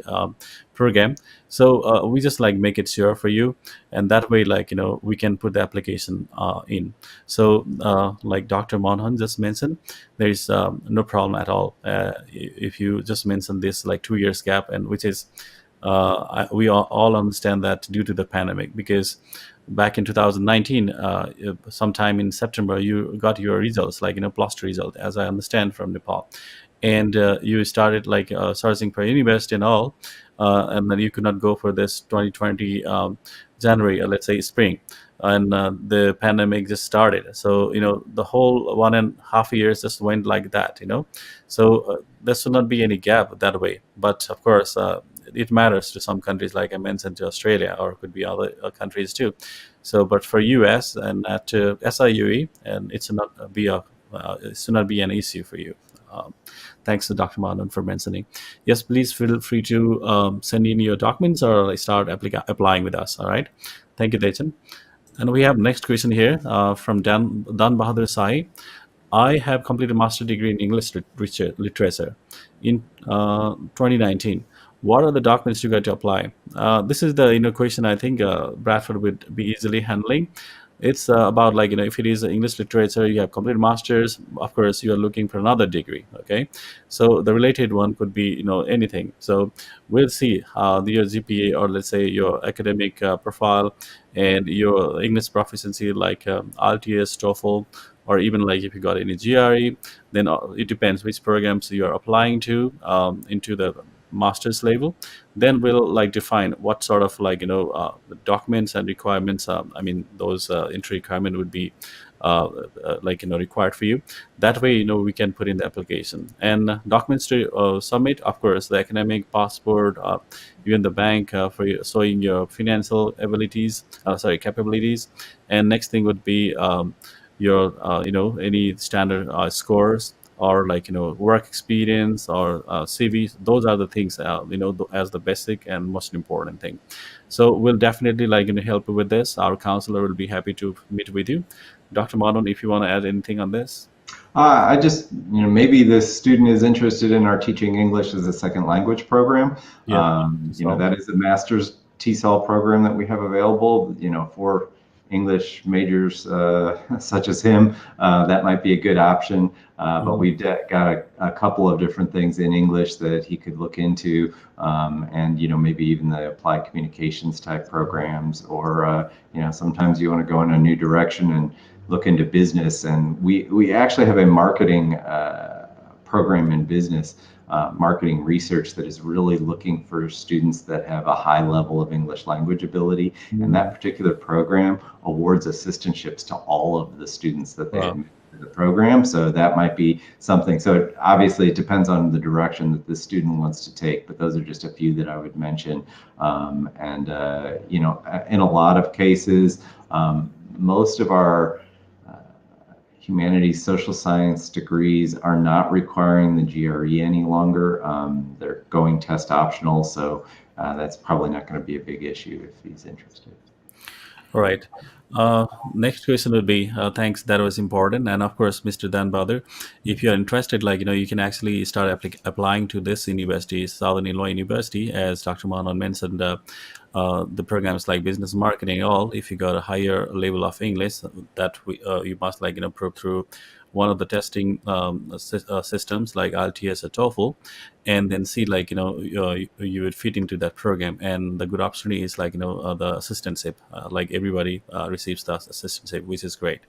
program. So we just like make it sure for you, and that way, like, we can put the application in. So like Dr. Monahan just mentioned, there is no problem at all if you just mention this like 2 years gap, and which is we all understand that due to the pandemic, because back in 2019, sometime in September, you got your results, like, plus two result, as I understand from Nepal, and you started like searching for university and all, and then you could not go for this 2020 January, or let's say spring, and the pandemic just started. So the whole 1.5 years just went like that. So there should not be any gap that way. But of course, it matters to some countries, like I mentioned, to Australia, or could be other countries too. So, but for US and at SIUE, and it should not be an issue for you. Um, Thanks to Dr. Manan for mentioning. Yes, please feel free to send in your documents, or like, start applying with us. All right. Thank you, Dejan. And we have next question here from Dan Bahadur Sai. I have completed a master degree in English literature in 2019. What are the documents you got to apply? This is the question I think Bradford would be easily handling. It's about, like, if it is English literature, you have completed masters. Of course, you are looking for another degree. Okay, so the related one could be anything. So we'll see your GPA, or let's say your academic profile, and your English proficiency, like IELTS, TOEFL, or even like if you got any GRE. Then it depends which programs you are applying to into the master's level. Then we'll like define what sort of, like, documents and requirements. I mean, those entry requirement would be like, required for you. That way, we can put in the application. And documents to submit, of course, the academic passport, even the bank for showing your financial abilities, sorry, capabilities. And next thing would be your any standard scores, or like, work experience, or CV. Those are the things, as the basic and most important thing. So we'll definitely, like, help you with this. Our counselor will be happy to meet with you. Dr. Manon, if you want to add anything on this. I just, maybe this student is interested in our Teaching English as a Second Language program. Yeah. That is a master's TESOL program that we have available, for English majors such as him. That might be a good option. But we've got a couple of different things in English that he could look into, and maybe even the applied communications type programs, or sometimes you want to go in a new direction and look into business. And we actually have a marketing program in business, marketing research, that is really looking for students that have a high level of English language ability. And that particular program awards assistantships to all of the students that they admit to the program. So that might be something. So obviously it depends on the direction that the student wants to take, but those are just a few that I would mention. In a lot of cases, most of our humanities, social science degrees are not requiring the GRE any longer. They're going test optional, so that's probably not going to be a big issue if he's interested. All right. Next question would be, thanks, that was important. And of course, Mr. Dan Bahadur, if you're interested, like, you can actually start applying to this university, Southern Illinois University, as Dr. Manan mentioned, the programs like business marketing, all. If you got a higher level of English, that you must, like, prove through one of the testing systems like IELTS or TOEFL, and then see, like, you would fit into that program. And the good opportunity is, like, the assistantship, like everybody receives the assistantship, which is great.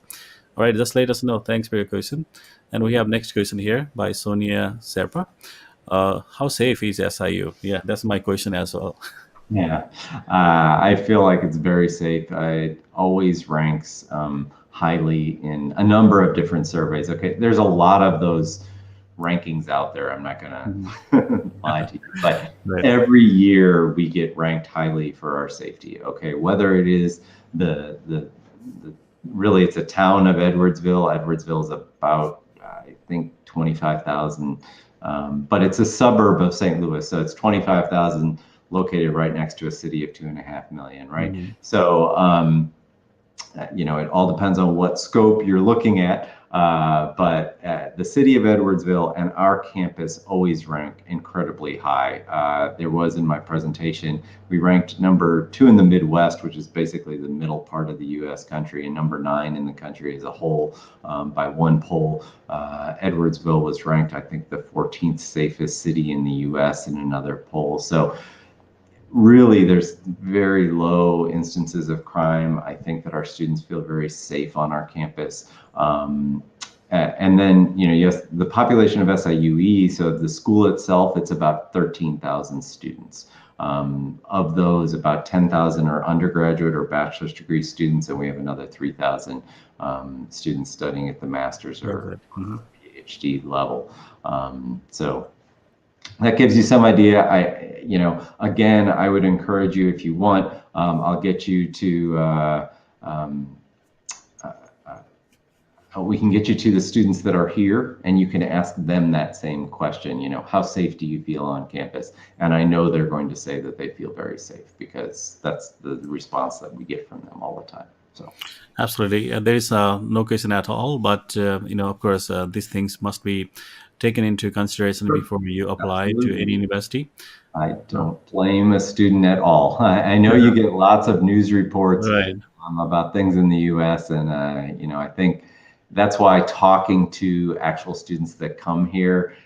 All right, just let us know. Thanks for your question. And we have next question here by Sonia Serpa. How safe is SIU? Yeah, that's my question as well. Yeah, I feel like it's very safe. It always ranks highly in a number of different surveys. Okay, there's a lot of those rankings out there. I'm not going to lie to you, but Right. every year we get ranked highly for our safety. Okay, whether it is the really, it's a town of Edwardsville. Edwardsville is about, I think, 25,000, but it's a suburb of St. Louis, so it's 25,000 located right next to a city of 2.5 million, right? So it all depends on what scope you're looking at. But the city of Edwardsville and our campus always rank incredibly high. There was in my presentation, we ranked number 2 in the Midwest, which is basically the middle part of the U.S. country, and number 9 in the country as a whole by one poll. Edwardsville was ranked, I think, the 14th safest city in the U.S. in another poll. So really, there's very low instances of crime. I think that our students feel very safe on our campus. And then, yes, the population of SIUE, so the school itself, it's about 13,000 students. Of those, about 10,000 are undergraduate or bachelor's degree students, and we have another 3,000 students studying at the master's or PhD level. So that gives you some idea. Again, I would encourage you, if you want, I'll get you to, we can get you to the students that are here, and you can ask them that same question, how safe do you feel on campus? And I know they're going to say that they feel very safe, because that's the response that we get from them all the time. So, absolutely, there is no question at all. But of course, these things must be taken into consideration before you apply to any university. I don't blame a student at all. I know you get lots of news reports about things in the U.S., and I think that's why talking to actual students that come here,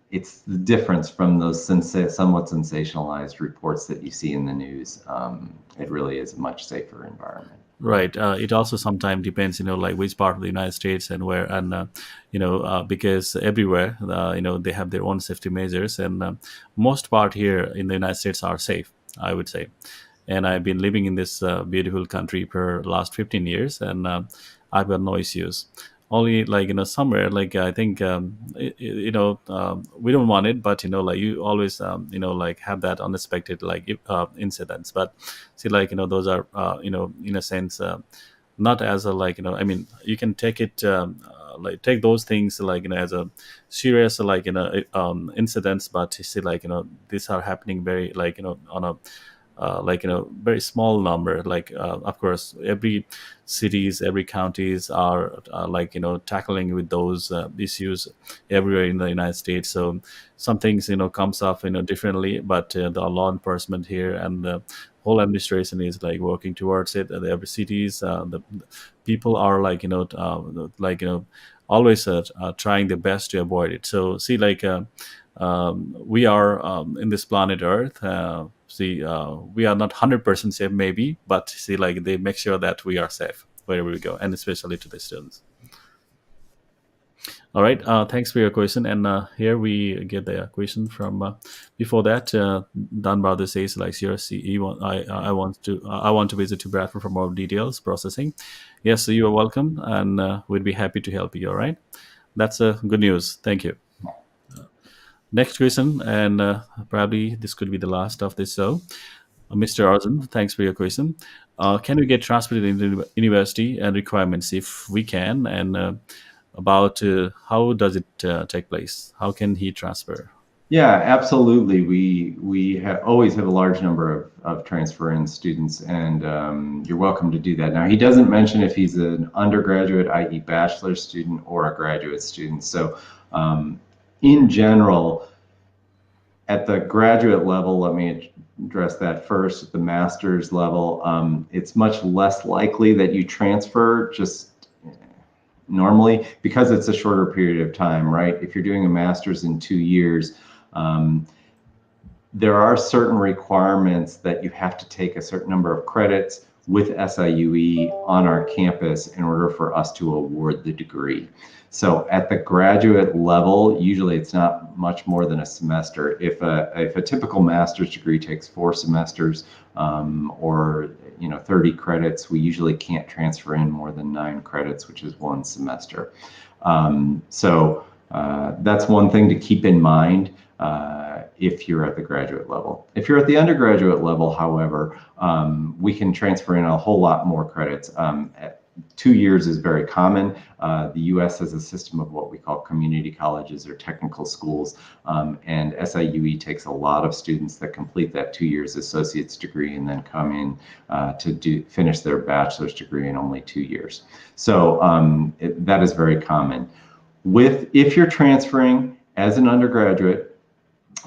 it's the difference from those somewhat sensationalized reports that you see in the news. It really is a much safer environment. Right. It also sometimes depends, like which part of the United States and where, and because everywhere, they have their own safety measures, and most part here in the United States are safe, I would say. And I've been living in this beautiful country for last 15 years, and I've got no issues. Only somewhere, I think we don't want it, but you always have that unexpected incidents. But see, those are in a sense not as a I mean, you can take it take those things as a serious incidents, but you see these are happening very on a very small number. Of course, every cities, every counties are tackling with those issues everywhere in the United States. So some things comes up differently, but the law enforcement here and the whole administration is working towards it. Every cities, the people are always trying their best to avoid it. So see, we are in this planet Earth. We are not 100% safe, maybe, but see, they make sure that we are safe wherever we go, and especially to the students. All right. Thanks for your question. And here we get the question from before that. Dan Brother says, I want to visit to Bradford for more details processing. Yes, so you are welcome, and we'd be happy to help you. All right. That's good news. Thank you. Next question, and probably this could be the last of this. So, Mr. Arjun, thanks for your question. Can we get transferred into university and requirements if we can? And about how does it take place? How can he transfer? Yeah, absolutely. We always have a large number of transfer-in students, and you're welcome to do that. Now, he doesn't mention if he's an undergraduate, i.e. bachelor's student, or a graduate student. So in general, at the graduate level, let me address that first. At the master's level, it's much less likely that you transfer just normally, because it's a shorter period of time, right? If you're doing a master's in 2 years, there are certain requirements that you have to take a certain number of credits with SIUE on our campus in order for us to award the degree. So at the graduate level, usually it's not much more than a semester. If a typical master's degree takes 4 semesters or 30 credits, we usually can't transfer in more than 9 credits, which is 1 semester. So that's one thing to keep in mind if you're at the graduate level. If you're at the undergraduate level, however, we can transfer in a whole lot more credits. 2 years is very common. The U.S. has a system of what we call community colleges or technical schools, and SIUE takes a lot of students that complete that 2 years associate's degree and then come in to finish their bachelor's degree in only 2 years. So that is very common. If you're transferring as an undergraduate,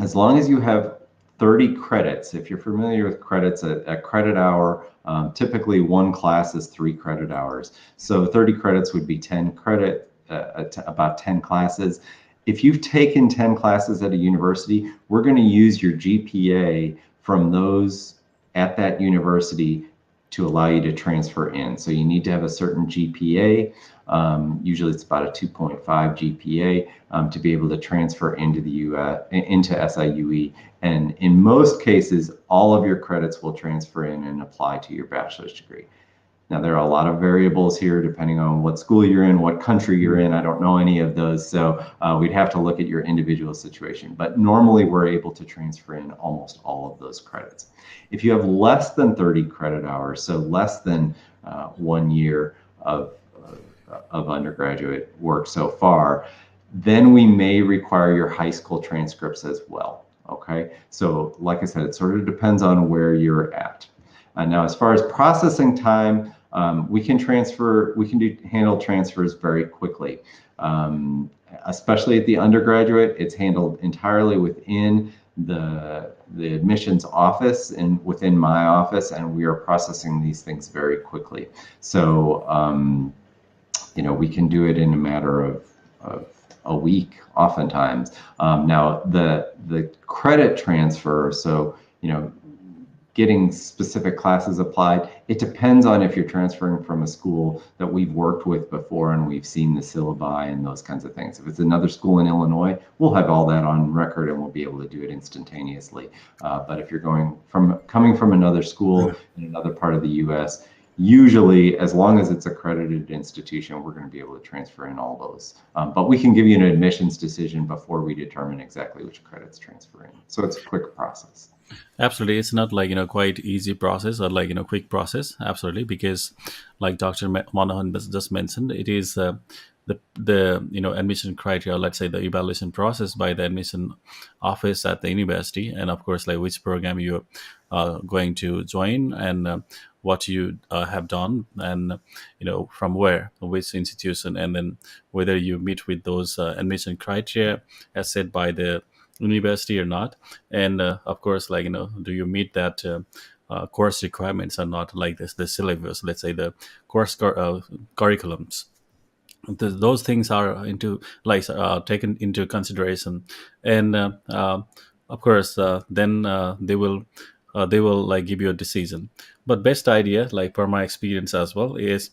as long as you have 30 credits, if you're familiar with credits, a credit hour, typically one class is 3 credit hours. So 30 credits would be 10 credit, about 10 classes. If you've taken 10 classes at a university, we're going to use your GPA from those at that university to allow you to transfer in. So you need to have a certain GPA. Usually it's about a 2.5 GPA to be able to transfer into the into SIUE. And in most cases, all of your credits will transfer in and apply to your bachelor's degree. Now, there are a lot of variables here depending on what school you're in, what country you're in. I don't know any of those, so we'd have to look at your individual situation. But normally, we're able to transfer in almost all of those credits. If you have less than 30 credit hours, so less than 1 year of undergraduate work so far, then we may require your high school transcripts as well. Okay, so like I said, it sort of depends on where you're at. Now, as far as processing time, we can handle transfers very quickly. Especially at the undergraduate, it's handled entirely within the admissions office and within my office, and we are processing these things very quickly. So, we can do it in a matter of a week, oftentimes. Now, the credit transfer, so getting specific classes applied, it depends on if you're transferring from a school that we've worked with before and we've seen the syllabi and those kinds of things. If it's another school in Illinois, we'll have all that on record and we'll be able to do it instantaneously. But if you're coming from another school in another part of the U.S., usually, as long as it's an accredited institution, we're going to be able to transfer in all those. But we can give you an admissions decision before we determine exactly which credits transfer in. So it's a quick process. Absolutely, it's not like quite easy process or like quick process. Absolutely, because like Dr. Monahan just mentioned, it is the admission criteria. Let's say the evaluation process by the admission office at the university, and of course like which program you're going to join and what you have done, and from where, which institution, and then whether you meet with those admission criteria as set by the university or not, and of course like do you meet that course requirements or not, like the syllabus, let's say the course curriculums. Those things are taken into consideration, and of course then they will like give you a decision. But best idea, like per my experience as well, is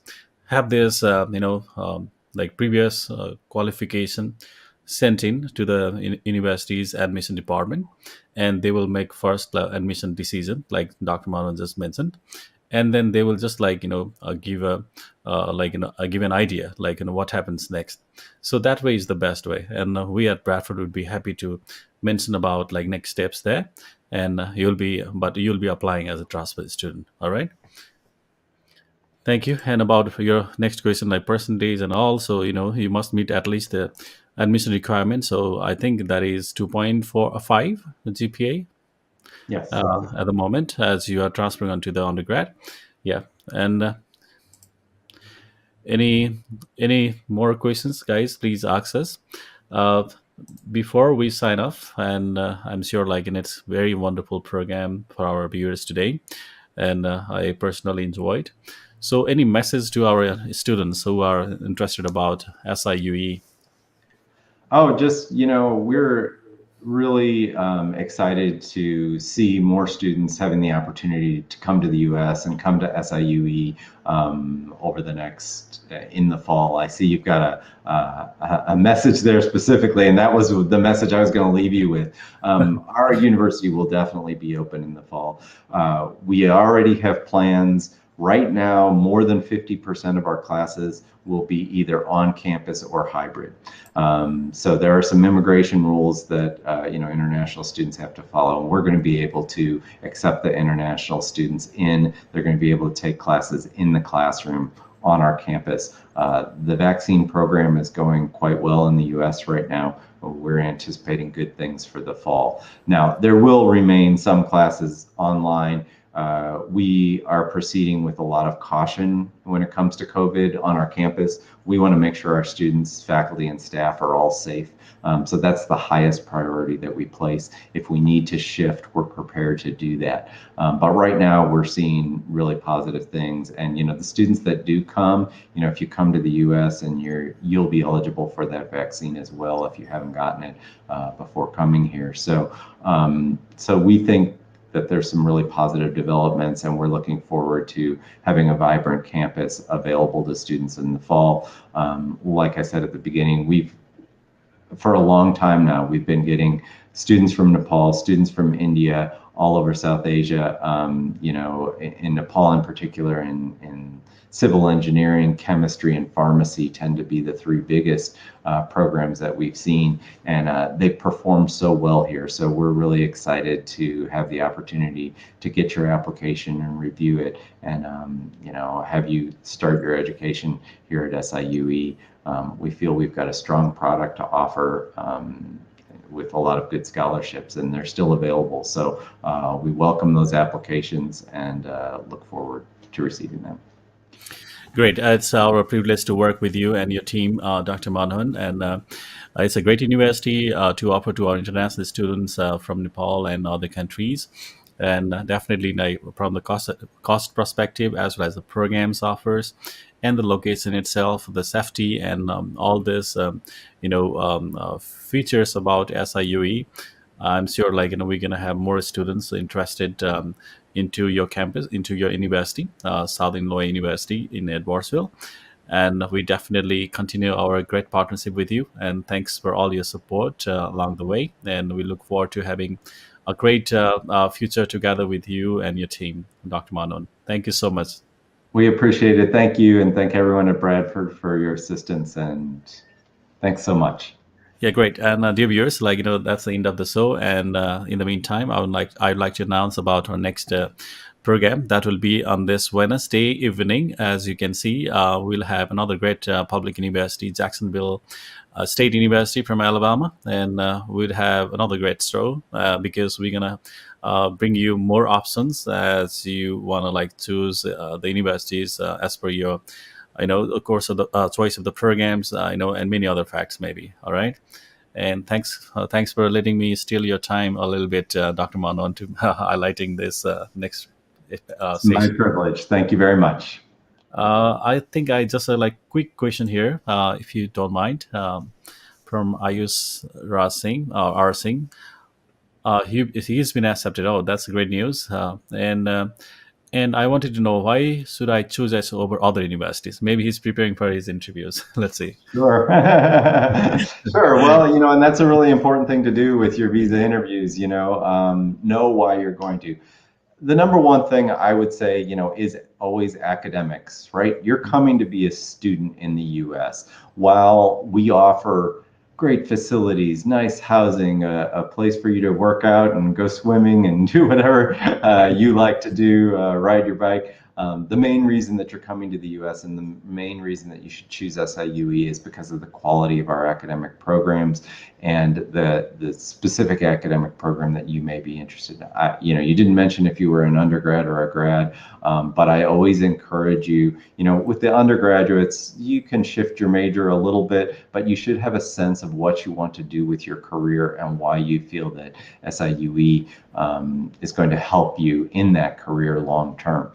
have this like previous qualification sent in to the university's admission department, and they will make first admission decision like Dr. Manan just mentioned, and then they will just give give an idea like what happens next. So that way is the best way, and we at Bradford would be happy to mention about like next steps there, and you'll be applying as a transfer student. All right, thank you. And about your next question, like percentage and all, so you must meet at least the admission requirement. So I think that is 2.45 GPA. Yes. At the moment, as you are transferring onto the undergrad. Yeah. And any more questions, guys, please ask us before we sign off. And I'm sure like it's very wonderful program for our viewers today, and I personally enjoyed. So any message to our students who are interested about SIUE? Oh, just, we're really excited to see more students having the opportunity to come to the U.S. and come to SIUE over the in the fall. I see you've got a message there specifically, and that was the message I was going to leave you with. Our university will definitely be open in the fall. We already have plans. Right now, more than 50% of our classes will be either on campus or hybrid. So there are some immigration rules that international students have to follow, and we're going to be able to accept the international students in. They're going to be able to take classes in the classroom on our campus. The vaccine program is going quite well in the U.S. right now. We're anticipating good things for the fall. Now, there will remain some classes online. We are proceeding with a lot of caution when it comes to COVID on our campus. We want to make sure our students, faculty, and staff are all safe. So that's the highest priority that we place. If we need to shift, we're prepared to do that. But right now, we're seeing really positive things. And the students that do come, if you come to the U.S. and you'll be eligible for that vaccine as well if you haven't gotten it before coming here. So we think that there's some really positive developments, and we're looking forward to having a vibrant campus available to students in the fall. Like I said at the beginning, for a long time now, we've been getting students from Nepal, students from India, all over South Asia, in Nepal in particular, in civil engineering, chemistry, and pharmacy tend to be the three biggest programs that we've seen, and they perform so well here. So we're really excited to have the opportunity to get your application and review it, and have you start your education here at SIUE. We feel we've got a strong product to offer with a lot of good scholarships, and they're still available. So we welcome those applications and look forward to receiving them. Great. It's our privilege to work with you and your team, Dr. Monahan. And it's a great university to offer to our international students from Nepal and other countries. And definitely, from the cost perspective, as well as the programs offers, and the location itself, the safety, and all this, features about SIUE. I'm sure, we're gonna have more students interested into your campus, into your university, Southern Illinois University in Edwardsville. And we definitely continue our great partnership with you. And thanks for all your support along the way. And we look forward to having a great future together with you and your team, Dr. Monahan. Thank you so much. We appreciate it. Thank you, and thank everyone at Bradford for your assistance. And thanks so much. Yeah, great. And dear viewers, that's the end of the show. And in the meantime, I'd like to announce about our next program that will be on this Wednesday evening. As you can see, we'll have another great public university, Jacksonville State University from Alabama, and we'll have another great show because we're gonna bring you more options as you want to choose the universities as per your of course, of the choice of the programs, and many other facts, maybe. All right. And thanks for letting me steal your time a little bit, Dr. Monahan, to highlighting this next It's my session. privilege. Thank you very much. I think I just quick question here, if you don't mind, from Ayush R. Singh. He's been accepted. Oh, that's great news. And I wanted to know, why should I choose us over other universities? Maybe he's preparing for his interviews. Let's see. Sure. Sure. Well, and that's a really important thing to do with your visa interviews, know why you're going to. The number one thing I would say, is always academics, right? You're coming to be a student in the US. While we offer great facilities, nice housing, a place for you to work out and go swimming and do whatever you like to do, ride your bike. The main reason that you're coming to the US and the main reason that you should choose SIUE is because of the quality of our academic programs and the specific academic program that you may be interested in. You didn't mention if you were an undergrad or a grad, but I always encourage you, with the undergraduates, you can shift your major a little bit, but you should have a sense of what you want to do with your career and why you feel that SIUE is going to help you in that career long term.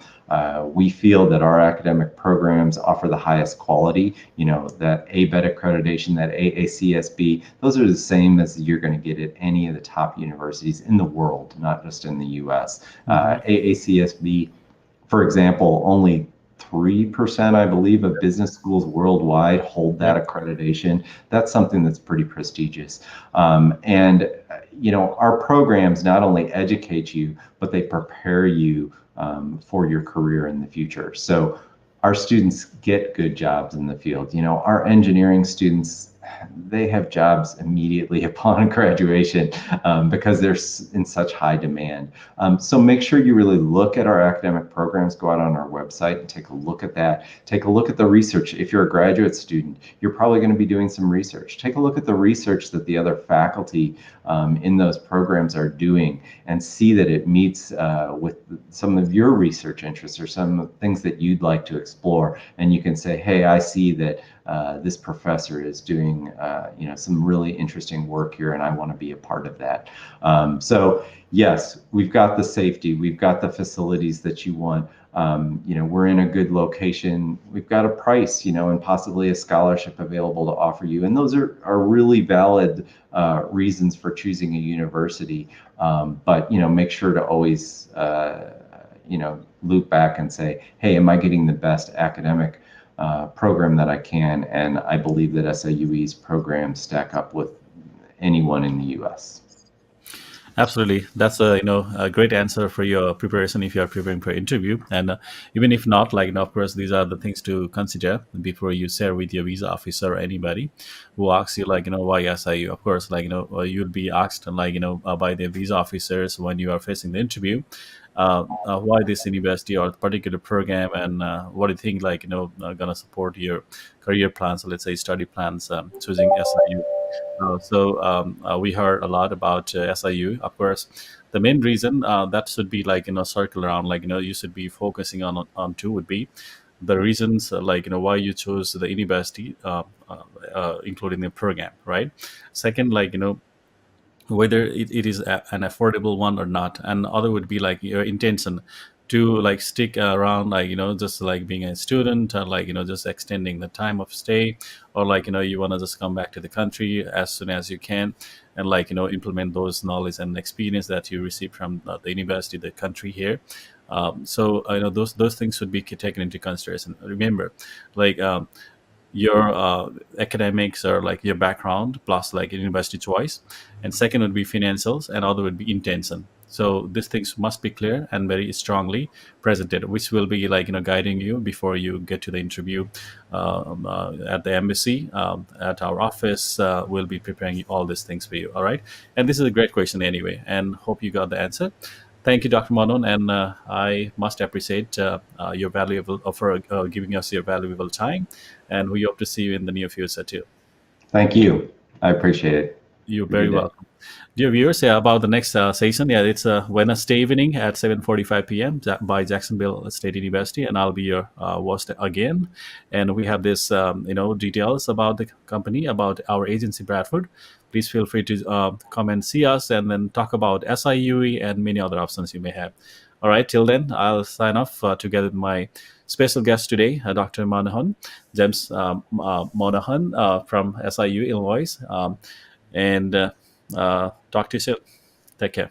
We feel that our academic programs offer the highest quality, that ABET accreditation, that AACSB, those are the same as you're going to get at any of the top universities in the world, not just in the US. AACSB, for example, only 3%, I believe, of business schools worldwide hold that accreditation. That's something that's pretty prestigious. And our programs not only educate you, but they prepare you for your career in the future. So our students get good jobs in the field. Our engineering students they have jobs immediately upon graduation because they're in such high demand. So make sure you really look at our academic programs, go out on our website and take a look at that. Take a look at the research. If you're a graduate student, you're probably going to be doing some research. Take a look at the research that the other faculty in those programs are doing and see that it meets with some of your research interests or some things that you'd like to explore. And you can say, hey, I see that this professor is doing some really interesting work here, and I want to be a part of that. So yes, we've got the safety, we've got the facilities that you want. We're in a good location. We've got a price, and possibly a scholarship available to offer you. And those are really valid reasons for choosing a university. But make sure to always loop back and say, hey, am I getting the best academic program that I can? And I believe that SIUE's programs stack up with anyone in the U.S. Absolutely, that's a great answer for your preparation if you are preparing for interview, and even if not, of course, these are the things to consider before you share with your visa officer or anybody who asks you why SIU. Of course, you'll be asked by the visa officers when you are facing the interview. Why this university or particular program, and what do you think gonna support your career plans, let's say study plans, choosing SIU. We heard a lot about SIU. Of course, the main reason that should be circle around, you should be focusing on two would be the reasons why you chose the university, including the program, right? Second, whether it is an affordable one or not, and other would be your intention to stick around, just being a student, or just extending the time of stay, or you want to just come back to the country as soon as you can, and implement those knowledge and experience that you receive from the university, the country here. So those things should be taken into consideration. Remember, like your academics or your background plus university choice, and second would be financials, and other would be intention. So these things must be clear and very strongly presented, which will be guiding you before you get to the interview at the embassy, at our office. We'll be preparing all these things for you. All right, and this is a great question anyway, and hope you got the answer. Thank you, Dr. Monon, and I must appreciate your valuable for giving us your valuable time, and we hope to see you in the near future too. Thank you. I appreciate it. You're Have a very good day. welcome. Dear viewers, yeah, about the next session, yeah, it's Wednesday evening at 7:45 p.m. By Jacksonville State University, and I'll be your host again. And we have this, details about the company, about our agency, Bradford. Please feel free to come and see us, and then talk about SIUE and many other options you may have. All right, till then, I'll sign off together with my special guest today, Dr. Monahan, James Monahan from SIU, Illinois. And talk to you soon. Take care.